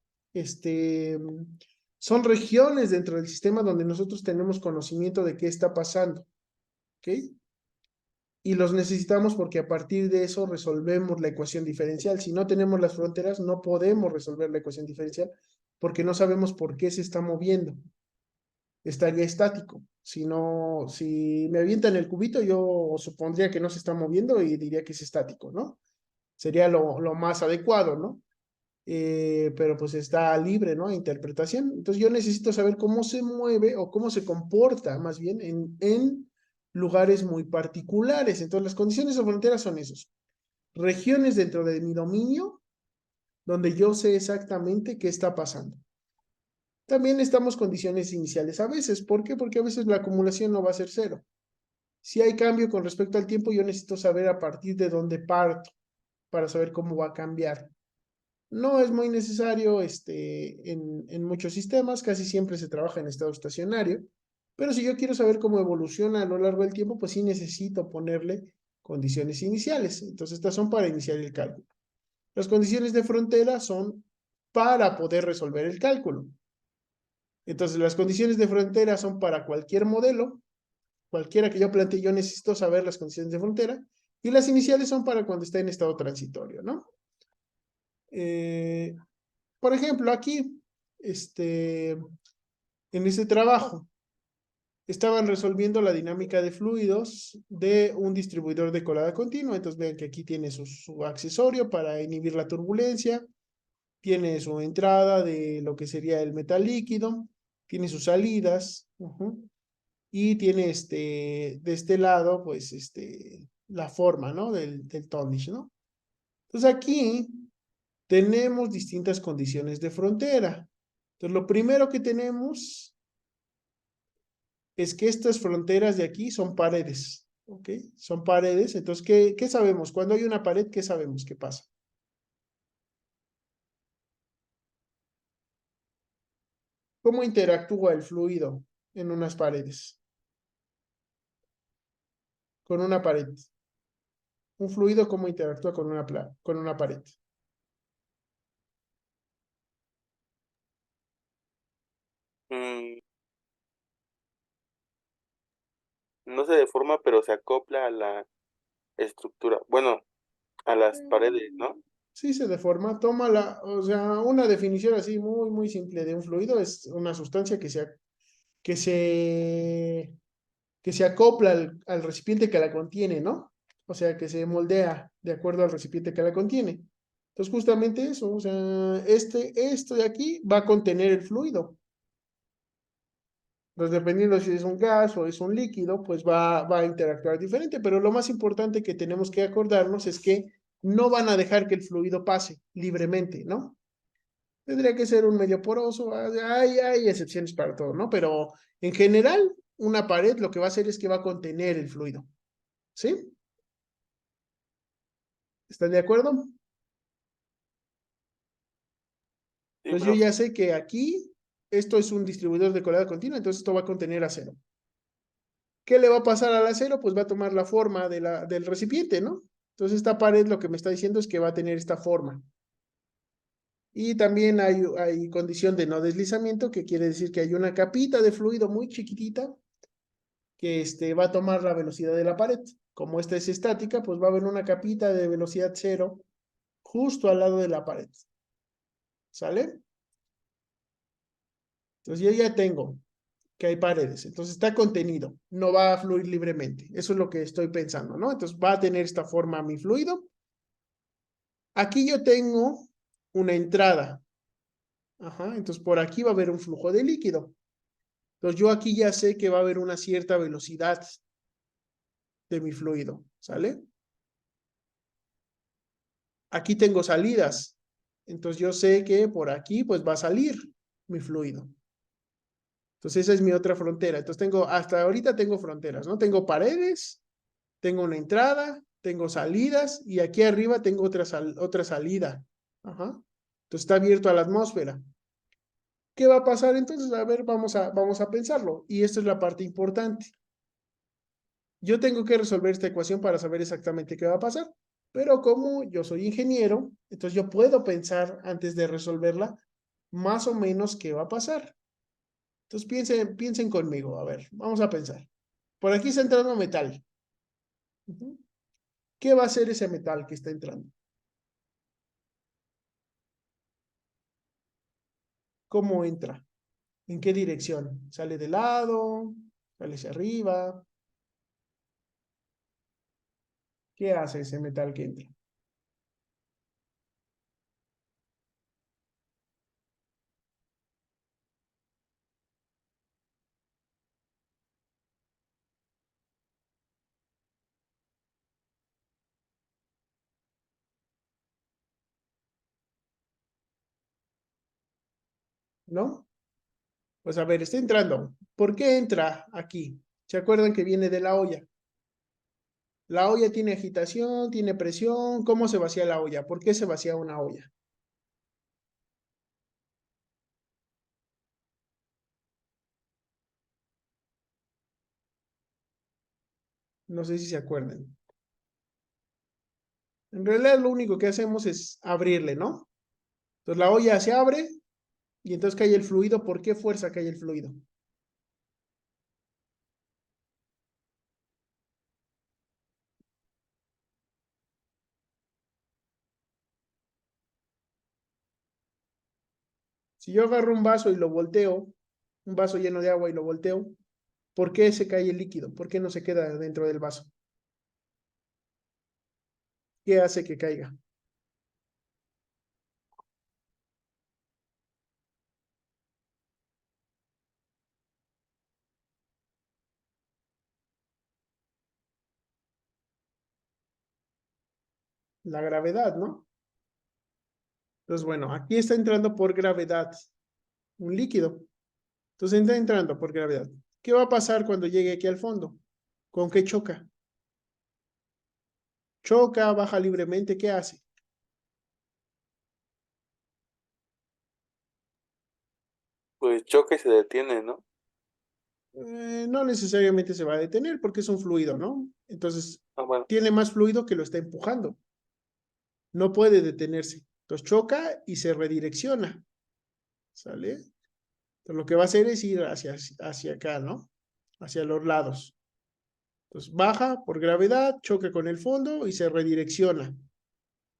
son regiones dentro del sistema donde nosotros tenemos conocimiento de qué está pasando, ¿ok? Y los necesitamos porque a partir de eso resolvemos la ecuación diferencial. Si no tenemos las fronteras, no podemos resolver la ecuación diferencial porque no sabemos por qué se está moviendo. Estaría estático. Si no, si me avientan el cubito, yo supondría que no se está moviendo y diría que es estático, ¿no? Sería lo más adecuado, ¿no? Pero pues está libre, ¿no? Interpretación. Entonces yo necesito saber cómo se mueve o cómo se comporta más bien en lugares muy particulares. Entonces las condiciones de frontera son esos. Regiones dentro de mi dominio donde yo sé exactamente qué está pasando. También estamos condiciones iniciales a veces. ¿Por qué? Porque a veces la acumulación no va a ser cero. Si hay cambio con respecto al tiempo, yo necesito saber a partir de dónde parto para saber cómo va a cambiar. No es muy necesario en muchos sistemas, casi siempre se trabaja en estado estacionario, pero si yo quiero saber cómo evoluciona a lo largo del tiempo, pues sí necesito ponerle condiciones iniciales. Entonces, estas son para iniciar el cálculo. Las condiciones de frontera son para poder resolver el cálculo. Entonces, las condiciones de frontera son para cualquier modelo, cualquiera que yo plantee, yo necesito saber las condiciones de frontera, y las iniciales son para cuando está en estado transitorio, ¿no? Por ejemplo, aquí, en este trabajo, estaban resolviendo la dinámica de fluidos de un distribuidor de colada continua. Entonces vean que aquí tiene su accesorio para inhibir la turbulencia, tiene su entrada de lo que sería el metal líquido, tiene sus salidas, y tiene de este lado, pues, la forma, ¿no? Del Tonnage, ¿no? Entonces aquí tenemos distintas condiciones de frontera. Entonces lo primero que tenemos es que estas fronteras de aquí son paredes, ¿ok? Son paredes. Entonces, ¿qué sabemos? Cuando hay una pared, ¿qué sabemos? ¿Qué pasa? ¿Cómo interactúa el fluido en unas paredes? Con una pared. Un fluido, ¿cómo interactúa con una pared? Mm, no se deforma, pero se acopla a la estructura. Bueno, a las paredes, ¿no? Sí, se deforma. O sea, una definición así muy, muy simple de un fluido es una sustancia que se, que se acopla al recipiente que la contiene, ¿no? O sea, que se moldea de acuerdo al recipiente que la contiene. Entonces, justamente eso, o sea, esto de aquí va a contener el fluido. Entonces, dependiendo si es un gas o es un líquido, pues va a interactuar diferente, pero lo más importante que tenemos que acordarnos es que no van a dejar que el fluido pase libremente, ¿no? Tendría que ser un medio poroso, hay excepciones para todo, ¿no? Pero en general, una pared lo que va a hacer es que va a contener el fluido, ¿sí? ¿Están de acuerdo? Sí, Entonces yo profe. ya sé que aquí esto es un distribuidor de colada continua, entonces esto va a contener acero. ¿Qué le va a pasar al acero? Pues va a tomar la forma del recipiente, ¿no? Entonces esta pared lo que me está diciendo es que va a tener esta forma. Y también hay condición de no deslizamiento, que quiere decir que hay una capita de fluido muy chiquitita que va a tomar la velocidad de la pared. Como esta es estática, pues va a haber una capita de velocidad cero justo al lado de la pared. ¿Sale? Entonces yo ya tengo que hay paredes, entonces está contenido, no va a fluir libremente. Eso es lo que estoy pensando, ¿no? Entonces va a tener esta forma mi fluido. Aquí yo tengo una entrada. Ajá, entonces por aquí va a haber un flujo de líquido. Entonces yo aquí ya sé que va a haber una cierta velocidad de mi fluido, ¿sale? Aquí tengo salidas. Entonces yo sé que por aquí pues va a salir mi fluido. Entonces esa es mi otra frontera. Entonces hasta ahorita tengo fronteras, ¿no? Tengo paredes, tengo una entrada, tengo salidas y aquí arriba tengo otra salida. Ajá. Entonces está abierto a la atmósfera. ¿Qué va a pasar entonces? A ver, vamos a pensarlo. Y esto es la parte importante. Yo tengo que resolver esta ecuación para saber exactamente qué va a pasar. Pero como yo soy ingeniero, entonces yo puedo pensar antes de resolverla más o menos qué va a pasar. Entonces piensen conmigo. A ver, vamos a pensar. Por aquí está entrando metal. Ujú. ¿Qué va a hacer ese metal que está entrando? ¿Cómo entra? ¿En qué dirección? ¿Sale de lado? ¿Sale hacia arriba? ¿Qué hace ese metal que entra? ¿No? Pues a ver, está entrando. ¿Por qué entra aquí? ¿Se acuerdan que viene de la olla? La olla tiene agitación, tiene presión. ¿Cómo se vacía la olla? ¿Por qué se vacía una olla? No sé si se acuerdan. En realidad lo único que hacemos es abrirle, ¿no? Entonces la olla se abre y entonces cae el fluido. ¿Por qué fuerza cae el fluido? Si yo agarro un vaso y lo volteo, un vaso lleno de agua y lo volteo, ¿por qué se cae el líquido? ¿Por qué no se queda dentro del vaso? ¿Qué hace que caiga? La gravedad, ¿no? Entonces, bueno, aquí está entrando por gravedad un líquido. Entonces está entrando por gravedad. ¿Qué va a pasar cuando llegue aquí al fondo? ¿Con qué choca? Choca, baja libremente, ¿qué hace? Pues choca y se detiene, ¿no? No necesariamente se va a detener porque es un fluido, ¿no? Entonces, Ah, bueno, tiene más fluido que lo está empujando. No puede detenerse. Entonces choca y se redirecciona. ¿Sale? Entonces lo que va a hacer es ir hacia acá, ¿no? Hacia los lados. Entonces baja por gravedad, choca con el fondo y se redirecciona.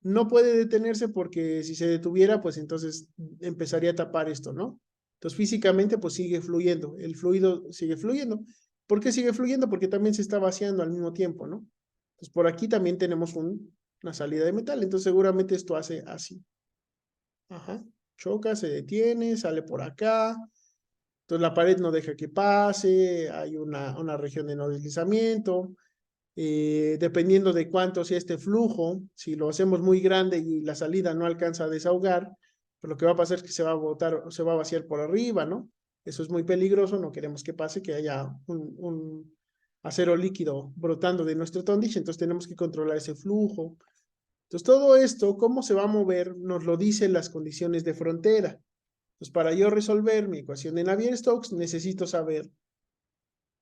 No puede detenerse porque si se detuviera, pues entonces empezaría a tapar esto, ¿no? Entonces físicamente pues sigue fluyendo, el fluido sigue fluyendo. ¿Por qué sigue fluyendo? Porque también se está vaciando al mismo tiempo, ¿no? Entonces por aquí también tenemos una salida de metal, entonces seguramente esto hace así. Ajá. Choca, se detiene, sale por acá. Entonces la pared no deja que pase, hay una región de no deslizamiento. Dependiendo de cuánto sea este flujo, si lo hacemos muy grande y la salida no alcanza a desahogar, pues lo que va a pasar es que se va a botar, se va a vaciar por arriba, ¿no? Eso es muy peligroso, no queremos que pase, que haya un acero líquido brotando de nuestro tóndich, entonces tenemos que controlar ese flujo. Entonces todo esto, cómo se va a mover, nos lo dicen las condiciones de frontera. Entonces para yo resolver mi ecuación de Navier-Stokes, necesito saber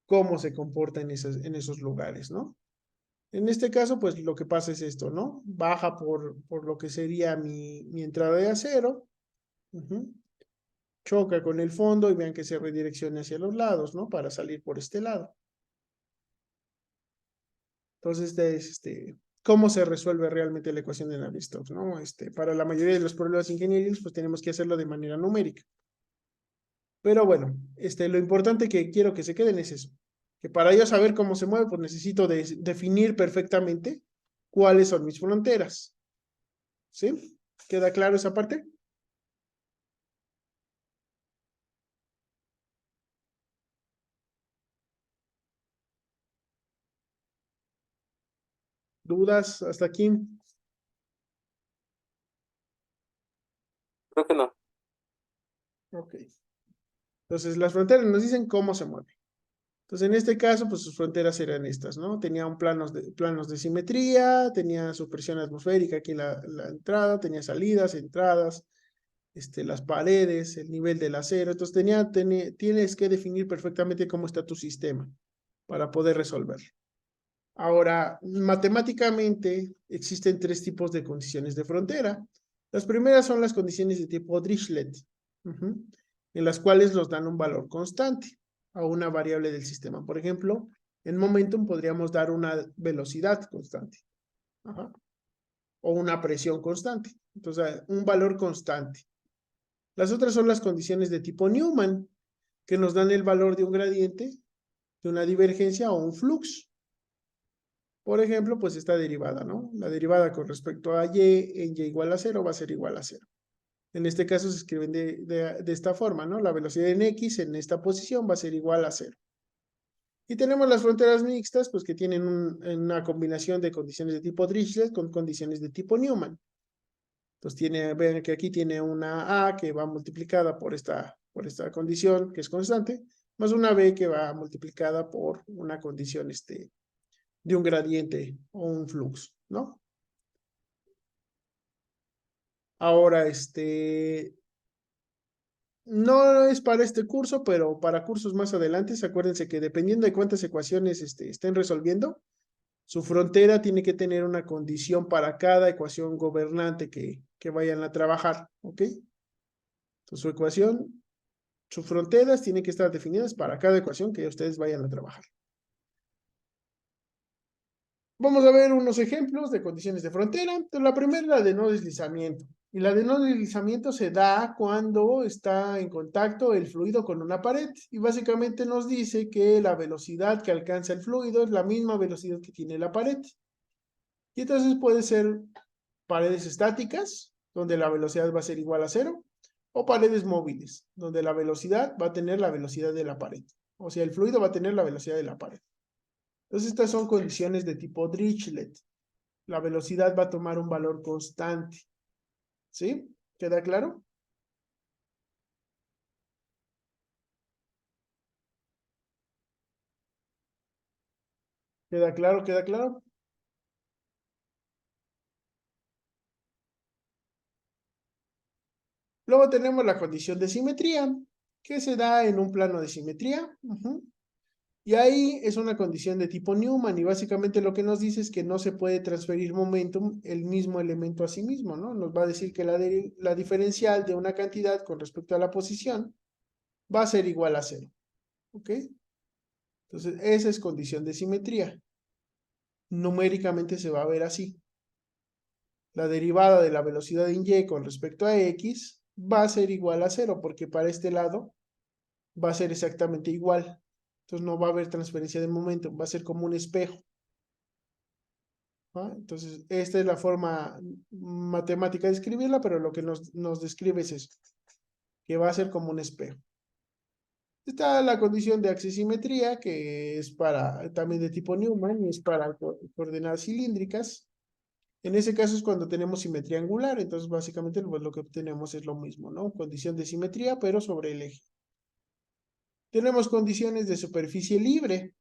cómo se comporta en esos lugares, ¿no? En este caso, pues lo que pasa es esto, ¿no? Baja por lo que sería mi entrada de acero, ujú, choca con el fondo y vean que se redirecciona hacia los lados, ¿no? Para salir por este lado. Entonces, ¿cómo se resuelve realmente la ecuación de Navier-Stokes, ¿no? Para la mayoría de los problemas ingenieriles, pues tenemos que hacerlo de manera numérica. Pero bueno, lo importante que quiero que se queden es eso, que para yo saber cómo se mueve, pues necesito definir perfectamente cuáles son mis fronteras, ¿sí? ¿Queda claro esa parte? ¿Dudas hasta aquí? Creo que no. Ok. Entonces, las fronteras nos dicen cómo se mueven. Entonces, en este caso, pues sus fronteras eran estas, ¿no? Tenía planos de simetría, tenía su presión atmosférica aquí en la entrada, tenía salidas, entradas, las paredes, el nivel del acero. Entonces, tienes que definir perfectamente cómo está tu sistema para poder resolverlo. Ahora, matemáticamente existen tres tipos de condiciones de frontera. Las primeras son las condiciones de tipo Dirichlet, en las cuales nos dan un valor constante a una variable del sistema. Por ejemplo, en momentum podríamos dar una velocidad constante, o una presión constante. Entonces, un valor constante. Las otras son las condiciones de tipo Newman, que nos dan el valor de un gradiente, de una divergencia o un flux. Por ejemplo, pues esta derivada, ¿no? La derivada con respecto a y en y igual a 0 va a ser igual a 0. En este caso se escriben de esta forma, ¿no? La velocidad en x en esta posición va a ser igual a 0. Y tenemos las fronteras mixtas, pues que tienen una combinación de condiciones de tipo Dirichlet con condiciones de tipo Newman. Entonces ven que aquí tiene una A que va multiplicada por esta condición que es constante, más una B que va multiplicada por una condición de un gradiente o un flux, ¿no? Ahora, no es para este curso, pero para cursos más adelante, acuérdense que dependiendo de cuántas ecuaciones estén resolviendo, su frontera tiene que tener una condición para cada ecuación gobernante que vayan a trabajar, ¿ok? Entonces, sus fronteras tienen que estar definidas para cada ecuación que ustedes vayan a trabajar. Vamos a ver unos ejemplos de condiciones de frontera. Entonces, la primera es la de no deslizamiento. Y la de no deslizamiento se da cuando está en contacto el fluido con una pared. Y básicamente nos dice que la velocidad que alcanza el fluido es la misma velocidad que tiene la pared. Y entonces puede ser paredes estáticas, donde la velocidad va a ser igual a 0, o paredes móviles, donde la velocidad va a tener la velocidad de la pared. O sea, el fluido va a tener la velocidad de la pared. Entonces, estas son condiciones de tipo Dirichlet. La velocidad va a tomar un valor constante. ¿Sí? ¿Queda claro? ¿Queda claro? ¿Queda claro? Luego tenemos la condición de simetría, que se da en un plano de simetría. Y ahí es una condición de tipo Newman y básicamente lo que nos dice es que no se puede transferir momentum el mismo elemento a sí mismo, ¿no? Nos va a decir que la diferencial de una cantidad con respecto a la posición va a ser igual a 0, ¿ok? Entonces, esa es condición de simetría. Numéricamente se va a ver así. La derivada de la velocidad en y con respecto a x va a ser igual a 0 porque para este lado va a ser exactamente igual. Entonces no va a haber transferencia de momento, va a ser como un espejo. ¿Va? Entonces, esta es la forma matemática de escribirla, pero lo que nos describe es eso, que va a ser como un espejo. Está la condición de axisimetría, que es también de tipo Newman, y es para coordenadas cilíndricas. En ese caso es cuando tenemos simetría angular, entonces básicamente pues, lo que obtenemos es lo mismo, ¿no? Condición de simetría, pero sobre el eje. Tenemos condiciones de superficie libre,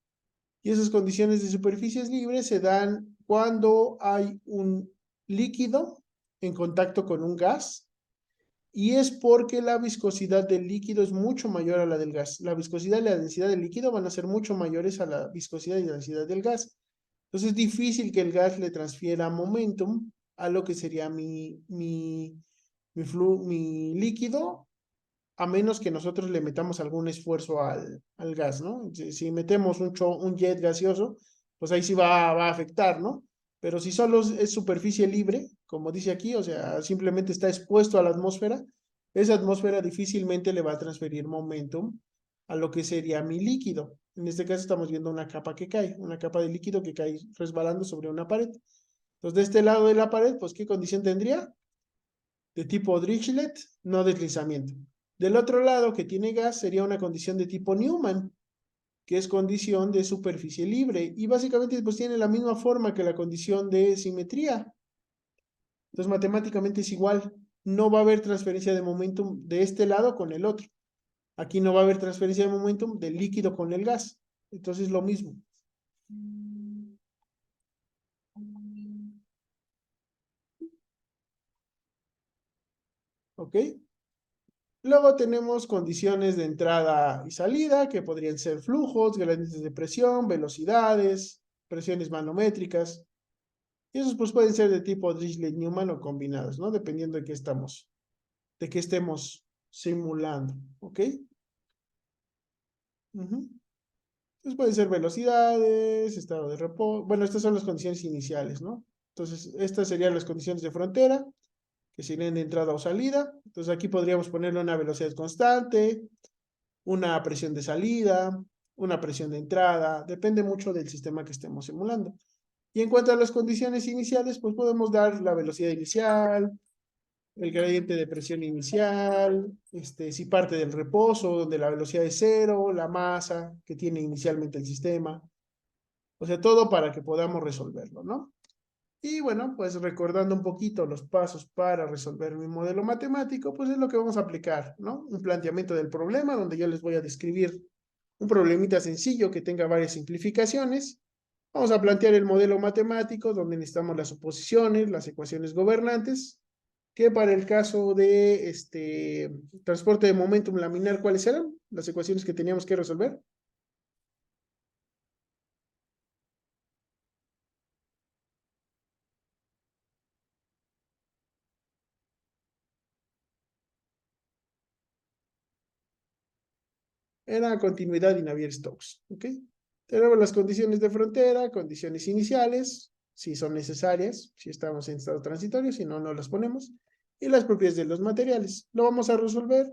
y esas condiciones de superficies libres se dan cuando hay un líquido en contacto con un gas, y es porque la viscosidad del líquido es mucho mayor a la del gas. La viscosidad y la densidad del líquido van a ser mucho mayores a la viscosidad y la densidad del gas. Entonces es difícil que el gas le transfiera momentum a lo que sería mi líquido, a menos que nosotros le metamos algún esfuerzo al gas, ¿no? Si metemos un jet gaseoso, pues ahí sí va a afectar, ¿no? Pero si solo es superficie libre, como dice aquí, o sea, simplemente está expuesto a la atmósfera, esa atmósfera difícilmente le va a transferir momentum a lo que sería mi líquido. En este caso estamos viendo una capa que cae, una capa de líquido que cae resbalando sobre una pared. Entonces, de este lado de la pared, pues, ¿qué condición tendría? de tipo Dirichlet, no deslizamiento. Del otro lado, que tiene gas, sería una condición de tipo Newman, que es condición de superficie libre, y básicamente pues tiene la misma forma que la condición de simetría. Entonces matemáticamente es igual, no va a haber transferencia de momentum de este lado con el otro. Aquí no va a haber transferencia de momentum del líquido con el gas. Entonces lo mismo. ¿Ok? Luego tenemos condiciones de entrada y salida, que podrían ser flujos, gradientes de presión, velocidades, presiones manométricas. Y esos pues pueden ser de tipo Dirichlet-Newman o combinados, ¿no? Dependiendo de qué estemos simulando, ¿ok? Ujú. Entonces pueden ser velocidades, estado de reposo. Bueno, estas son las condiciones iniciales, ¿no? Entonces, estas serían las condiciones de frontera, que serían de entrada o salida. Entonces, aquí podríamos ponerle una velocidad constante, una presión de salida, una presión de entrada. Depende mucho del sistema que estemos simulando. Y en cuanto a las condiciones iniciales, pues podemos dar la velocidad inicial, el gradiente de presión inicial, si parte del reposo, donde la velocidad es cero, la masa que tiene inicialmente el sistema, o sea, todo para que podamos resolverlo, ¿no? Y bueno, pues recordando un poquito los pasos para resolver mi modelo matemático, pues es lo que vamos a aplicar, ¿no? Un planteamiento del problema donde yo les voy a describir un problemita sencillo que tenga varias simplificaciones. Vamos a plantear el modelo matemático donde necesitamos las suposiciones, las ecuaciones gobernantes, que para el caso de transporte de momentum laminar, ¿cuáles eran las ecuaciones que teníamos que resolver? Era continuidad y Navier-Stokes, ¿ok? Tenemos las condiciones de frontera, condiciones iniciales, si son necesarias, si estamos en estado transitorio, si no, no las ponemos, y las propiedades de los materiales. Lo vamos a resolver.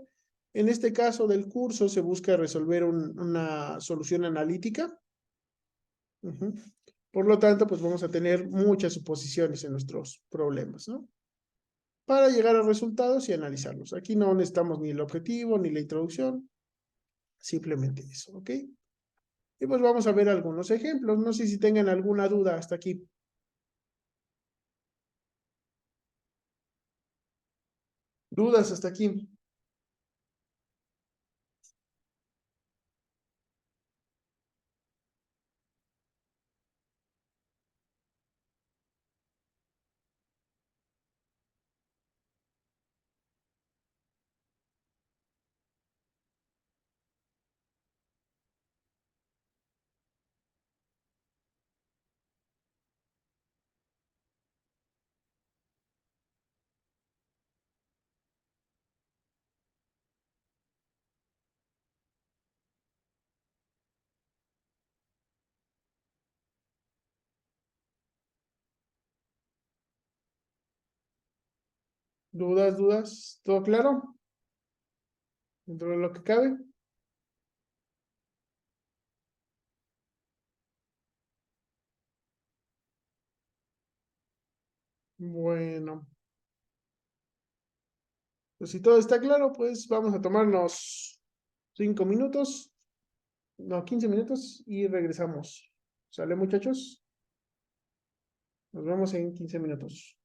En este caso del curso se busca resolver una solución analítica. Ujú. Por lo tanto, pues vamos a tener muchas suposiciones en nuestros problemas, ¿no? Para llegar a resultados y analizarlos. Aquí no necesitamos ni el objetivo ni la introducción, simplemente eso, ¿ok? Y pues vamos a ver algunos ejemplos. No sé si tengan alguna duda hasta aquí. ¿Dudas hasta aquí? ¿Dudas, dudas? ¿Todo claro? Dentro de lo que cabe. Bueno, pues si todo está claro, pues vamos a tomarnos 5 minutos, no, 15 minutos y regresamos. ¿Sale, muchachos? Nos vemos en 15 minutos.